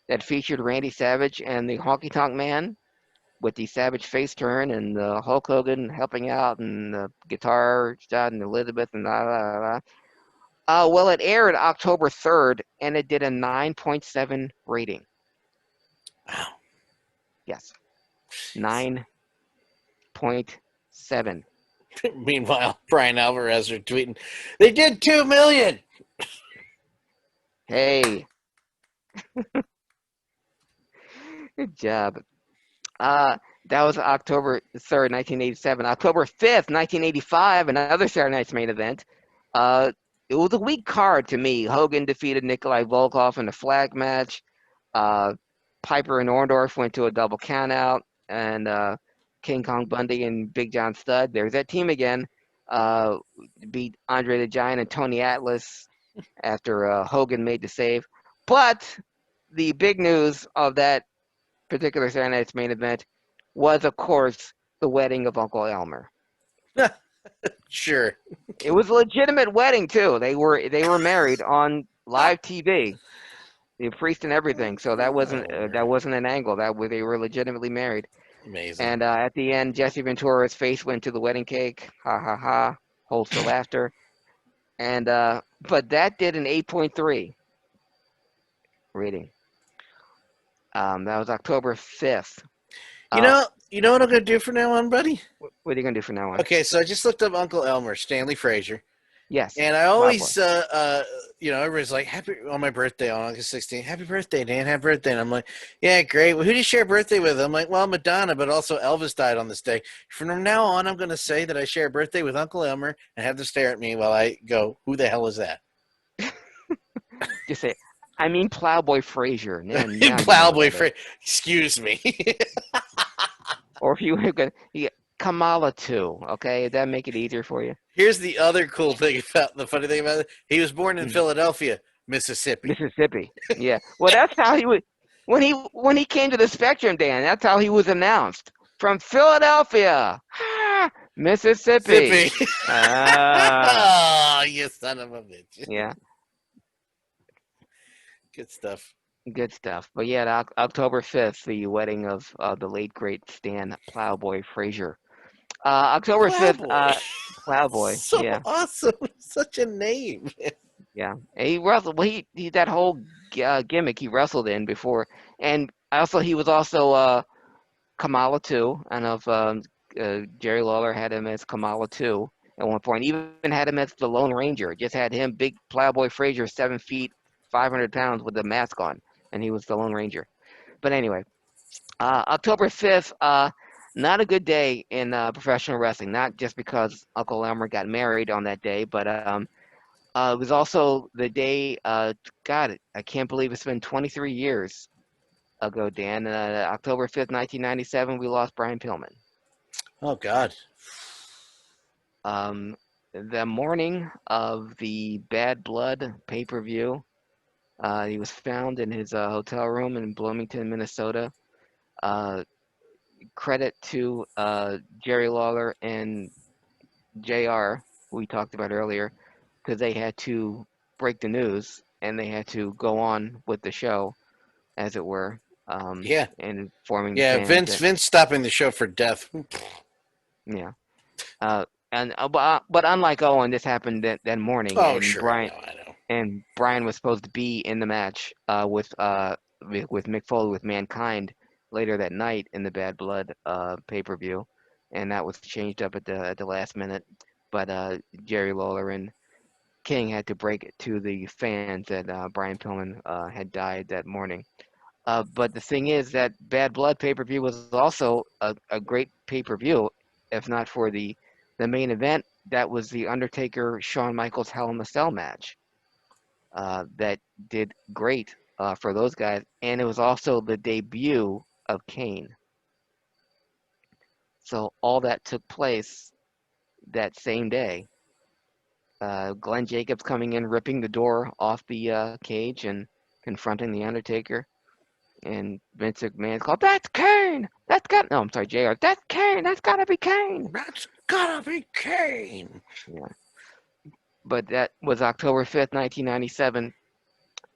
that featured Randy Savage and the Honky Tonk Man, with the Savage face turn and Hulk Hogan helping out and the guitar shot and Elizabeth and blah, blah, blah. Well, it aired October 3rd, and it did a 9.7 rating. Wow. Yes. 9.7. Meanwhile, Brian Alvarez are tweeting, they did 2 million. Hey. Good job. That was October 3rd, 1987. October 5th, 1985, another Saturday night's main event. It was a weak card to me. Hogan defeated Nikolai Volkov in a flag match. Piper and Orndorff went to a double countout, and King Kong Bundy and Big John Studd, there's that team again, beat Andre the Giant and Tony Atlas after Hogan made the save. But the big news of that particular Saturday night's main event was, of course, the wedding of Uncle Elmer. Sure. It was a legitimate wedding too. They were married on live TV, the priest and everything. So that wasn't an angle. They were legitimately married. Amazing. And at the end, Jesse Ventura's face went to the wedding cake. Ha ha ha! Holds for laughter. And but that did an 8.3 rating. That was October 5th. You know what I'm gonna do from now on, buddy? What are you gonna do from now on? Okay, so I just looked up Uncle Elmer, Stanley Frazier. Yes. And I always, everybody's like, happy on my birthday on August 16th. Happy birthday, Dan. Happy birthday. And I'm like, yeah, great. Well, who do you share a birthday with? I'm like, well, Madonna, but also Elvis died on this day. From now on, I'm going to say that I share a birthday with Uncle Elmer and have them stare at me while I go, who the hell is that? Just say, I mean Plowboy Frazier. Plowboy Frazier. Excuse me. Or if you were going to, Kamala too, okay? That'd make it easier for you. Here's the other cool thing about the funny thing about it. He was born in Philadelphia, Mississippi. Yeah. Well, that's how he would when he came to the Spectrum, Dan. That's how he was announced. From Philadelphia, Mississippi. Oh, you son of a bitch. Yeah. Good stuff. Good stuff. But yeah, October 5th, the wedding of the late great Stan Plowboy Frazier. October 5th, Plowboy. So yeah. Awesome. Such a name. Yeah. And he wrestled. Well, he that whole gimmick he wrestled in before, and he was also Kamala too. And Jerry Lawler had him as Kamala too at one point. Even had him as the Lone Ranger. Just had him, big Plowboy Frazier, 7 feet, 500 pounds with the mask on, and he was the Lone Ranger. But anyway, October 5th. not a good day in professional wrestling. Not just because Uncle Elmer got married on that day, but it was also the day. God, I can't believe it's been 23 years ago, Dan. October 5th, 1997, we lost Brian Pillman. Oh God. Um, the morning of the Bad Blood pay-per-view, he was found in his hotel room in Bloomington, Minnesota. Uh, Credit to Jerry Lawler and JR, who we talked about earlier, because they had to break the news and they had to go on with the show, as it were, Yeah. and informing the Yeah. fans Vince that, Vince stopping the show for death. yeah. Uh, but unlike Owen, this happened that morning, Oh and sure, I know, I know. Brian was supposed to be in the match with Mick Foley with Mankind later that night in the Bad Blood pay-per-view, and that was changed up at the last minute. But Jerry Lawler and King had to break it to the fans that Brian Pillman had died that morning. But the thing is that Bad Blood pay-per-view was also a great pay-per-view, if not for the main event. That was the Undertaker Shawn Michaels Hell in a Cell match that did great for those guys, and it was also the debut of Kane. So all that took place that same day. Glenn Jacobs coming in, ripping the door off the cage and confronting the Undertaker. And Vince McMahon's called, "That's Kane! That's got," no, I'm sorry, JR, "That's Kane! That's gotta be Kane!" That's gotta be Kane. Yeah. But that was October 5th, 1997.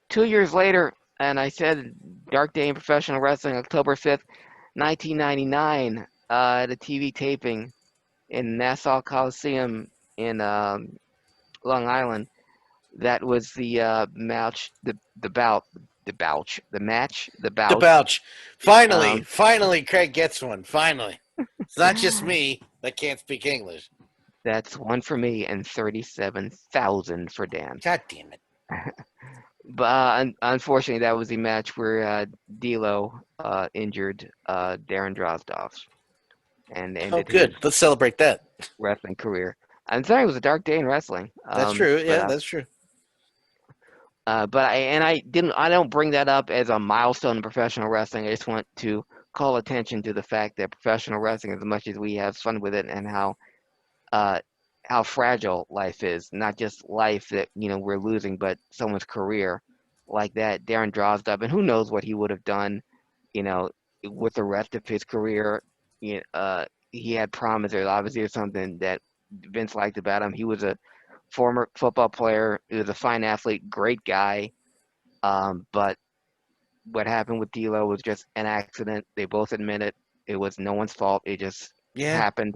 2 years later, and I said Dark Day in Professional Wrestling, October 5th, 1999, at a TV taping in Nassau Coliseum in Long Island. That was the match, the bout, the match, the The bout. Bouch. Finally, Um, finally, Craig gets one. Finally. It's not just me that can't speak English. that's one for me and 37,000 for Dan. God damn it. But unfortunately, that was the match where D'Lo injured Darren Drozdov and Oh, ended his good. Let's celebrate that. wrestling career. I'm sorry, it was a dark day in wrestling. That's true. Yeah, that's true. But I don't bring that up as a milestone in professional wrestling. I just want to call attention to the fact that professional wrestling, as much as we have fun with it, and uh, how fragile life is. Not just life that we're losing, but someone's career like that. Darren Drozdov, and who knows what he would have done, you know, with the rest of his career. He had promise. There obviously is something that Vince liked about him. He was a former football player. He was a fine athlete, great guy. But what happened with D'Lo was just an accident. They both admit it. It was no one's fault. It just Yeah. happened,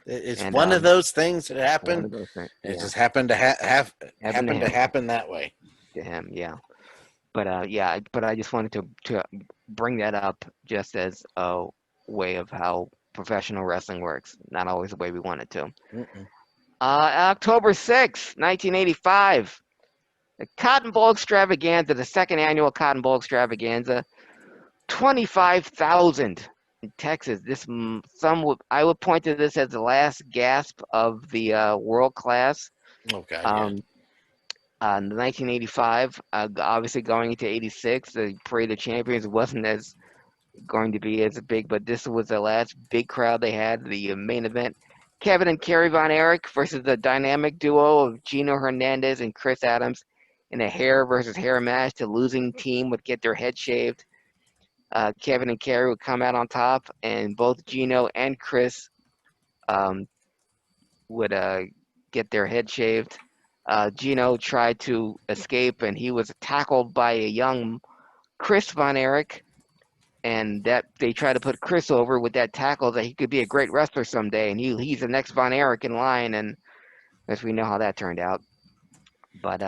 It's and one of those things that one happened. of those things. And it Yeah, just happened to happened to happen to him. happen that way. To him, yeah. But yeah, but I just wanted to bring that up just as a way of how professional wrestling works. Not always the way we want it to. Mm-mm. October 6th, 1985, the Cotton Bowl Extravaganza, the second annual Cotton Bowl Extravaganza, 25,000 in Texas. I would point to this as the last gasp of the world class. Oh God, yeah. Um, 1985, obviously going into 86, the Parade of Champions wasn't as going to be as big, but this was the last big crowd they had. The main event, Kevin and Kerry Von Erich versus the dynamic duo of Gino Hernandez and Chris Adams in a hair versus hair match. The losing team would get their head shaved. Kevin and Kerry would come out on top, and both Gino and Chris um, would get their head shaved. Gino tried to escape, and he was tackled by a young Chris Von Erich, and that they tried to put Chris over with that tackle that he could be a great wrestler someday, and he's the next Von Erich in line, and as we know how that turned out. But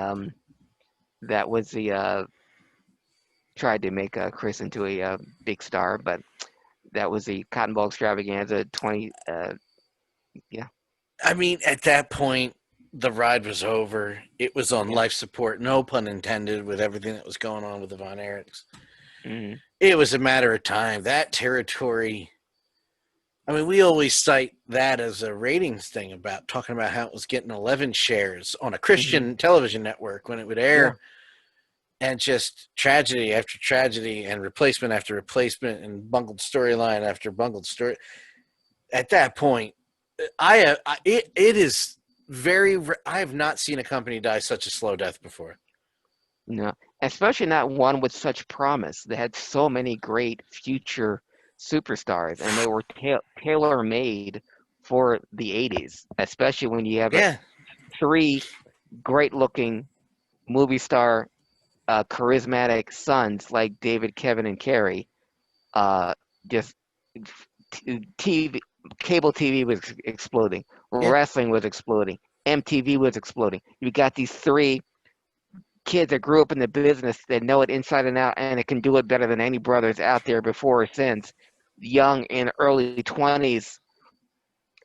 that was the tried to make Chris into a big star, but that was the Cotton Bowl Extravaganza 20. Yeah, I mean, at that point, the ride was over. It was on yeah. life support, no pun intended, with everything that was going on with the Von Erichs. Hmm. It was a matter of time. That territory I mean, we always cite that as a ratings thing about talking about how it was getting 11 shares on a Hmm. Christian television network when it would Yeah. air, and just tragedy after tragedy and replacement after replacement and bungled storyline after bungled story. At that point, it is very. I have not seen a company die such a slow death before. No, especially not one with such promise. They had so many great future superstars, and they were tailor-made for the 80s, especially when you have Yeah, three great-looking movie star, charismatic sons like David, Kevin, and Carrie. Uh, just TV, cable TV was exploding, yeah. wrestling was exploding, MTV was exploding. You got these three kids that grew up in the business that know it inside and out, and it can do it better than any brothers out there before or since. Young in early 20s,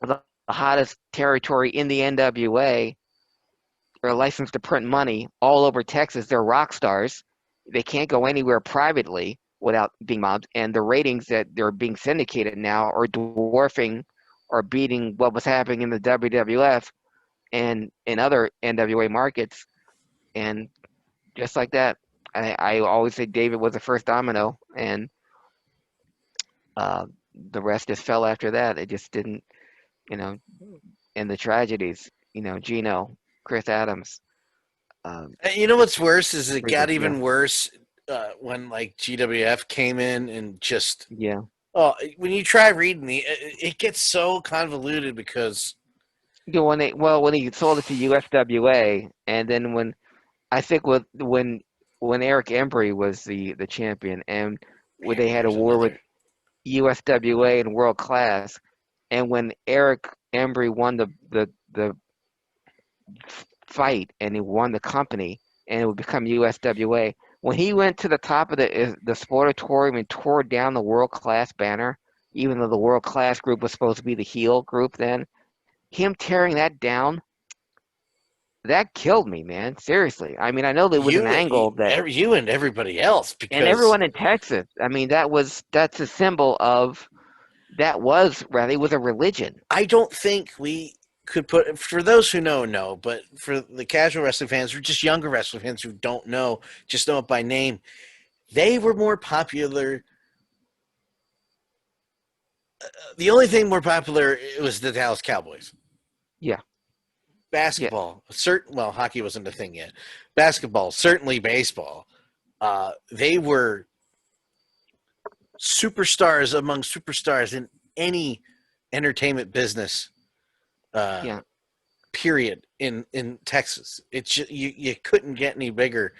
the hottest territory in the NWA. They're licensed to print money all over Texas. They're rock stars. They can't go anywhere privately without being mobbed, and the ratings that they're being syndicated now are dwarfing or beating what was happening in the WWF and in other NWA markets. And just like that, I always say David was the first domino, and uh, the rest just fell after that. It just didn't, you know, and the tragedies, Gino, Chris Adams, And you know what's worse is it got Freebird, yeah, even worse when like GWF came in and just yeah. when you try reading it gets so convoluted because When he sold it to USWA, and then when I think when Eric Embry was the champion, and when man, they had a there's war with another. USWA and World Class, and when Eric Embry won the fight and he won the company and it would become USWA. When he went to the top of the sportatorium and tore down the world class banner, even though the world class group was supposed to be the heel group then, him tearing that down, that killed me, man. Seriously. I mean, I know there was an angle that, You and everybody else and because everyone in Texas, I mean, that's a symbol of, that was, rather, it was a religion. I don't think we could put for those who know, but for the casual wrestling fans or just younger wrestling fans who don't know, just know it by name, they were more popular. The only thing more popular was the Dallas Cowboys. Yeah, yeah, Basketball, certain well, hockey wasn't a thing yet. Basketball, certainly baseball. They were superstars among superstars in any entertainment business. Uh, yeah, period in Texas. It's just, you couldn't get any bigger.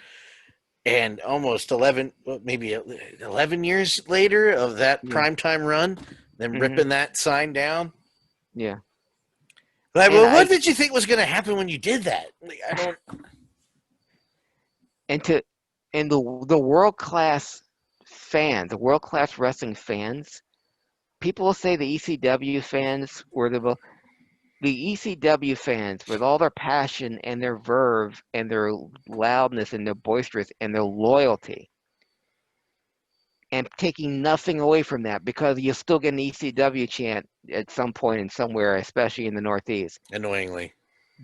And almost 11, maybe 11 years later of that yeah. primetime run, them Hmm. ripping that sign down. Yeah. Like, And well, what I did you think was going to happen when you did that? Like, I don't. and to and the world class fans, the world class wrestling fans, people will say the ECW fans were the ECW fans with all their passion and their verve and their loudness and their boisterous and their loyalty, and taking nothing away from that because you still get an ECW chant at some point and somewhere, especially in the Northeast. Annoyingly.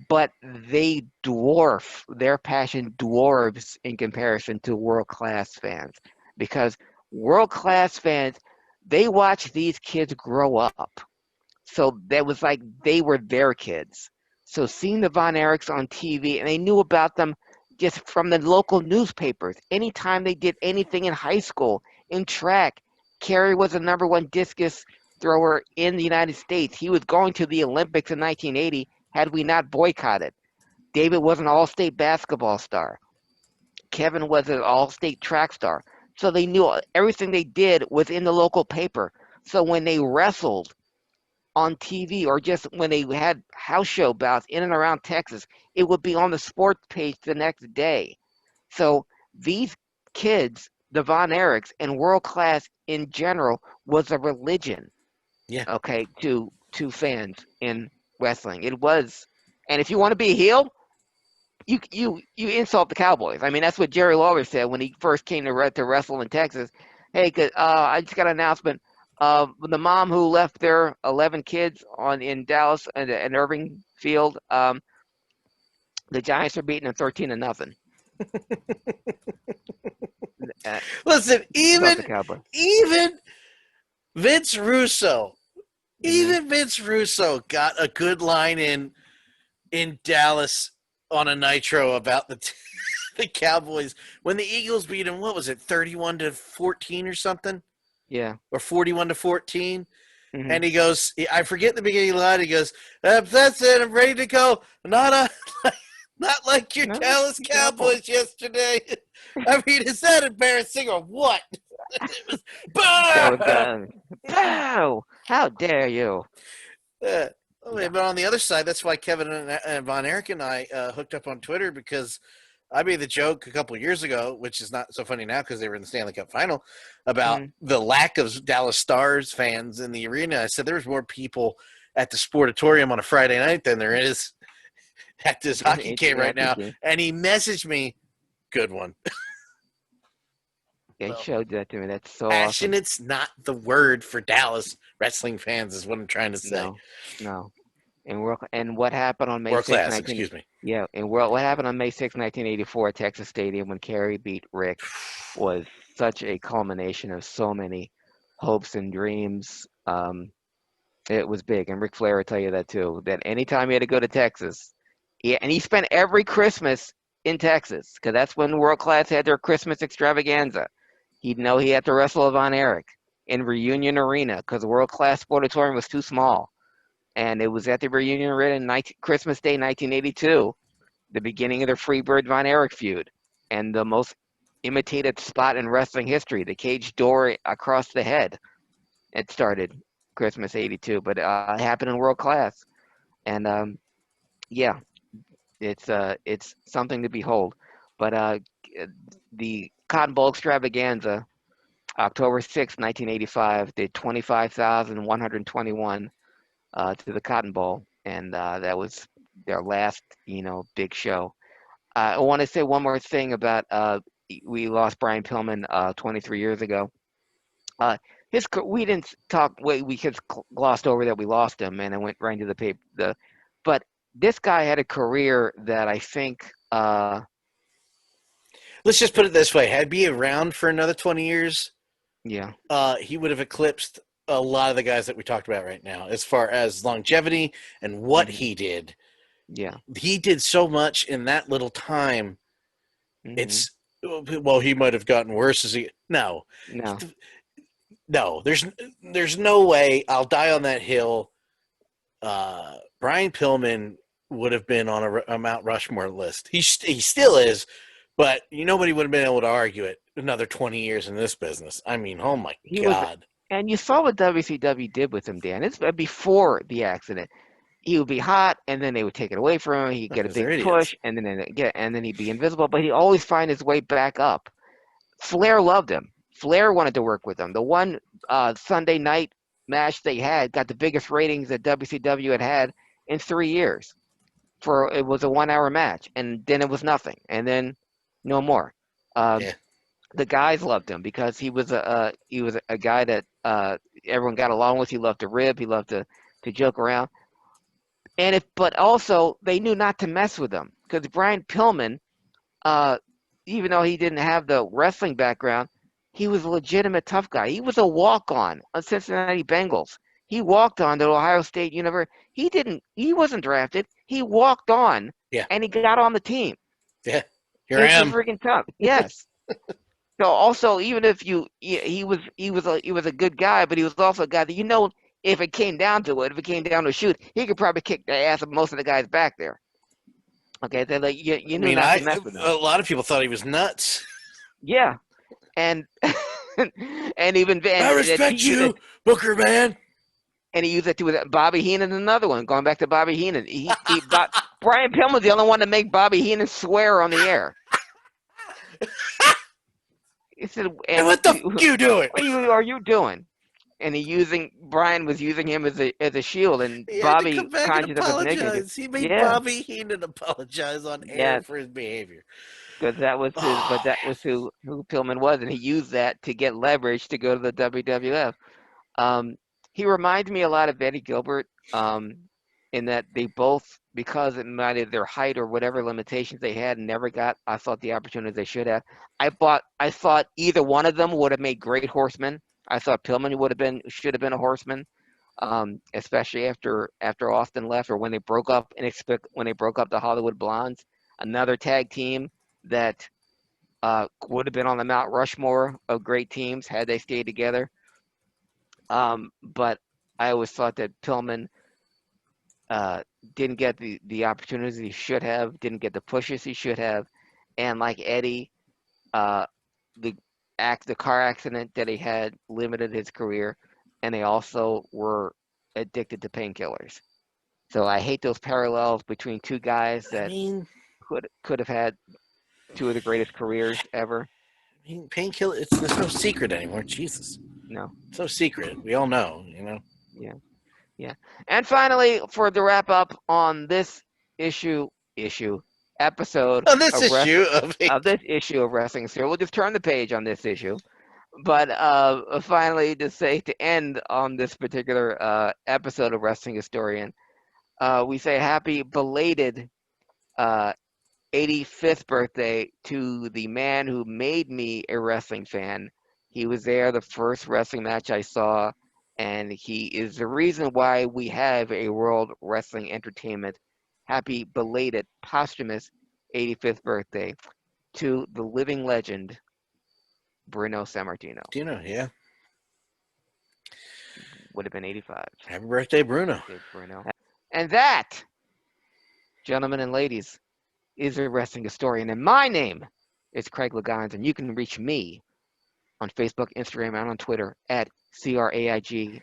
But their passion dwarfs in comparison to world class fans, because world class fans, they watch these kids grow up. So that was like they were their kids. So seeing the Von Erichs on TV, and they knew about them just from the local newspapers. Anytime they did anything in high school, in track, Kerry was the number one discus thrower in the United States. He was going to the Olympics in 1980 had we not boycotted. David was an all-state basketball star. Kevin was an all-state track star. So they knew everything they did was in the local paper. So when they wrestled on TV or just when they had house show bouts in and around Texas, it would be on the sports page the next day. So these kids, the Von Erichs and world class in general, was a religion, Yeah. okay, to fans in wrestling. It was, and if you want to be a heel, you insult the Cowboys. I mean, that's what Jerry Lawler said when he first came to wrestle in Texas. Hey, I just got an announcement. The mom who left their 11 kids in Dallas and Irving Field. The Giants are beating them 13-0. Uh, Listen, Fuck the Cowboys. even Vince Russo, Mhm. got a good line in Dallas on a Nitro about the Cowboys when the Eagles beat them. What was it, 31-14 or something, Yeah. or 41-14? Mhm. And he goes, I forget the beginning of the line. He goes, "That's it. I'm ready to go. Not not like your No, Dallas the Cowboys. Cowboys yesterday. I mean, is that embarrassing or what?" It was, That was bah! good. Pow! How dare you? Yeah. Yeah. But on the other side, that's why Kevin and Von Erich and I hooked up on Twitter, because I made the joke a couple of years ago, which is not so funny now because they were in the Stanley Cup final, about Mhm. the lack of Dallas Stars fans in the arena. I said there's more people at the Sportatorium on a Friday night than there is at this hockey game right At the now. game. And he messaged me, good one. They So showed that to me. That's so awesome. passionate's not the word for Dallas wrestling fans, is what I'm trying to say. No, no. And what happened on May World 6, class, 19 excuse me. yeah, and what happened on May 6, 1984 at Texas Stadium when Kerry beat Rick was such a culmination of so many hopes and dreams. It was big, and Ric Flair will tell you that too. That anytime he had to go to Texas, and he spent every Christmas in Texas because that's when World Class had their Christmas extravaganza. He'd know he had to wrestle Von Erich in Reunion Arena because the World Class Sportatorium was too small, and it was at the Reunion Arena Christmas Day, 1982, the beginning of the Freebird Von Erich feud, and the most imitated spot in wrestling history, the cage door across the head. It started Christmas '82, but it happened in World Class, and yeah, it's something to behold. But the Cotton Bowl extravaganza, October 6, 1985, did 25,121 to the Cotton Bowl, and that was their last, big show. I want to say one more thing about we lost Brian Pillman 23 years ago. Uh, we didn't talk. We just glossed over that we lost him, and I went right into the paper. But this guy had a career that I think. Let's just put it this way: had he been around for another 20 years, Yeah. he would have eclipsed a lot of the guys that we talked about right now, as far as longevity and what Hmm. he did. Yeah. He did so much in that little time. Hmm. It's, well, he might have gotten worse as he. No, No. no. There's no way. I'll die on that hill. Brian Pillman would have been on a Mount Rushmore list. He still is, but nobody would have been able to argue it another 20 years in this business. I mean, oh my He was, God. and you saw what WCW did with him, Dan. It's before the accident. He would be hot, and then they would take it away from him. He'd get a Because they're big idiots. push, and then he'd be invisible. But he'd always find his way back up. Flair loved him. Flair wanted to work with him. The one Sunday night match they had got the biggest ratings that WCW had in 3 years. It was a 1 hour match, and then it was nothing, and then no more. Um, Yeah. the guys loved him because he was a guy that everyone got along with. He loved to rib. He loved to joke around, but also they knew not to mess with him because Brian Pillman, uh, even though he didn't have the wrestling background, he was a legitimate tough guy. He was a walk-on Cincinnati Bengals. He walked on to Ohio State University. He wasn't drafted. He walked on Yeah. and he got on the team. Yeah. Here I It's am. freaking tough. Yes. So also, even if he was a good guy, but he was also a guy that if it came down to it, if it came down to a shoot, he could probably kick the ass of most of the guys back there. Okay, they like you I knew mean, not to mess with him. a lot of people thought he was nuts. Yeah, and and even I he respect used it, you, Booker man. and he used it to with Bobby Heenan. Another one, going back to Bobby Heenan. Brian Pillman was the only one to make Bobby Heenan swear on the air. He said, And "And what the you doing? what are you doing?" And Brian was using him as a shield, and He had to Bobby come back and conjured up his nickname. apologize. He made Yeah, Bobby Heenan apologize on air yeah, for his behavior. because Oh that was man. who Pillman was, and he used that to get leverage to go to the WWF. He reminds me a lot of Eddie Gilbert, in that they both, because it might have their height or whatever limitations they had, never got, I thought, the opportunities they should have. I thought either one of them would have made great horsemen. I thought Pillman should have been a horseman, especially after Austin left, or when they broke up when they broke up the Hollywood Blondes, another tag team that would have been on the Mount Rushmore of great teams had they stayed together. But I always thought that Pillman didn't get the opportunities he should have, didn't get the pushes he should have, and like Eddie, the car accident that he had limited his career, and they also were addicted to painkillers. So I hate those parallels between two guys that could have had two of the greatest careers ever. I mean, painkiller, there's no secret anymore. Jesus. No. It's no secret. We all know, you know? Yeah. And finally, for the wrap up on this episode On this of this issue of Wrestling Historian, we'll just turn the page on this issue. But finally, to end on this particular episode of Wrestling Historian, we say happy belated 85th birthday to the man who made me a wrestling fan. He was there the first wrestling match I saw, and he is the reason why we have a World Wrestling Entertainment. Happy belated posthumous 85th birthday to the living legend, Bruno Sammartino. Yeah. Would have been 85. Happy birthday, Bruno. And that, gentlemen and ladies, is a wrestling historian. And my name is Craig Legons, and you can reach me on Facebook, Instagram, and on Twitter at CraigLiGeons.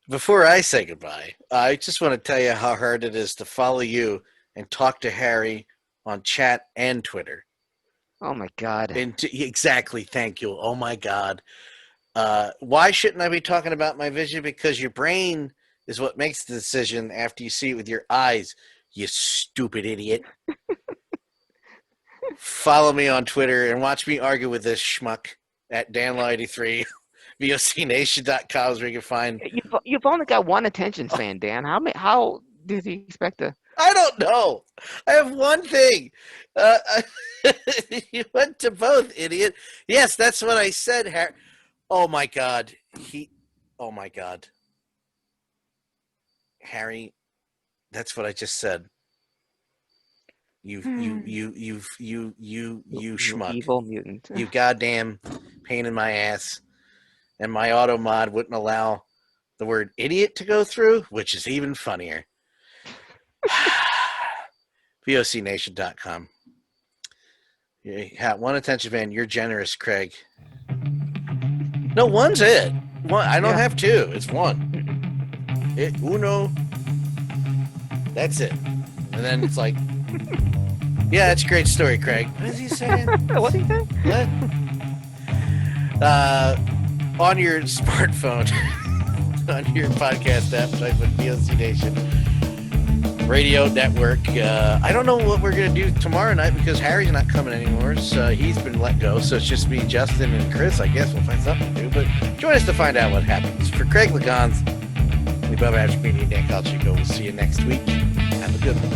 Before I say goodbye, I just want to tell you how hard it is to follow you and talk to Harry on chat and Twitter. Oh, my God. Exactly. Thank you. Oh, my God. Why shouldn't I be talking about my vision? Because your brain is what makes the decision after you see it with your eyes, you stupid idiot. Follow me on Twitter and watch me argue with this schmuck at DanLaw83. VOCNation.com is where you can find. You've only got one attention span, Dan. How did he expect to? I don't know. I have one thing. You went to both, idiot. Yes, that's what I said, Harry. Oh my God. Oh my God. Harry, that's what I just said. You schmuck. Evil mutant. You goddamn pain in my ass. And my auto mod wouldn't allow the word idiot to go through, which is even funnier. VOCNation.com. Yeah, one attention fan. You're generous, Craig. No, one's it. One. I don't have two. It's one. Uno. That's it. And then it's like, yeah, that's a great story, Craig. What is he saying? What's he saying? What? On your smartphone, on your podcast app, type in VOC Nation Radio Network. I don't know what we're going to do tomorrow night because Harry's not coming anymore. So he's been let go. So it's just me, Justin, and Chris. I guess we'll find something to do. But join us to find out what happens. For Craig Legons, the Above Average Media, Dan Calchico. We'll see you next week. Have a good one.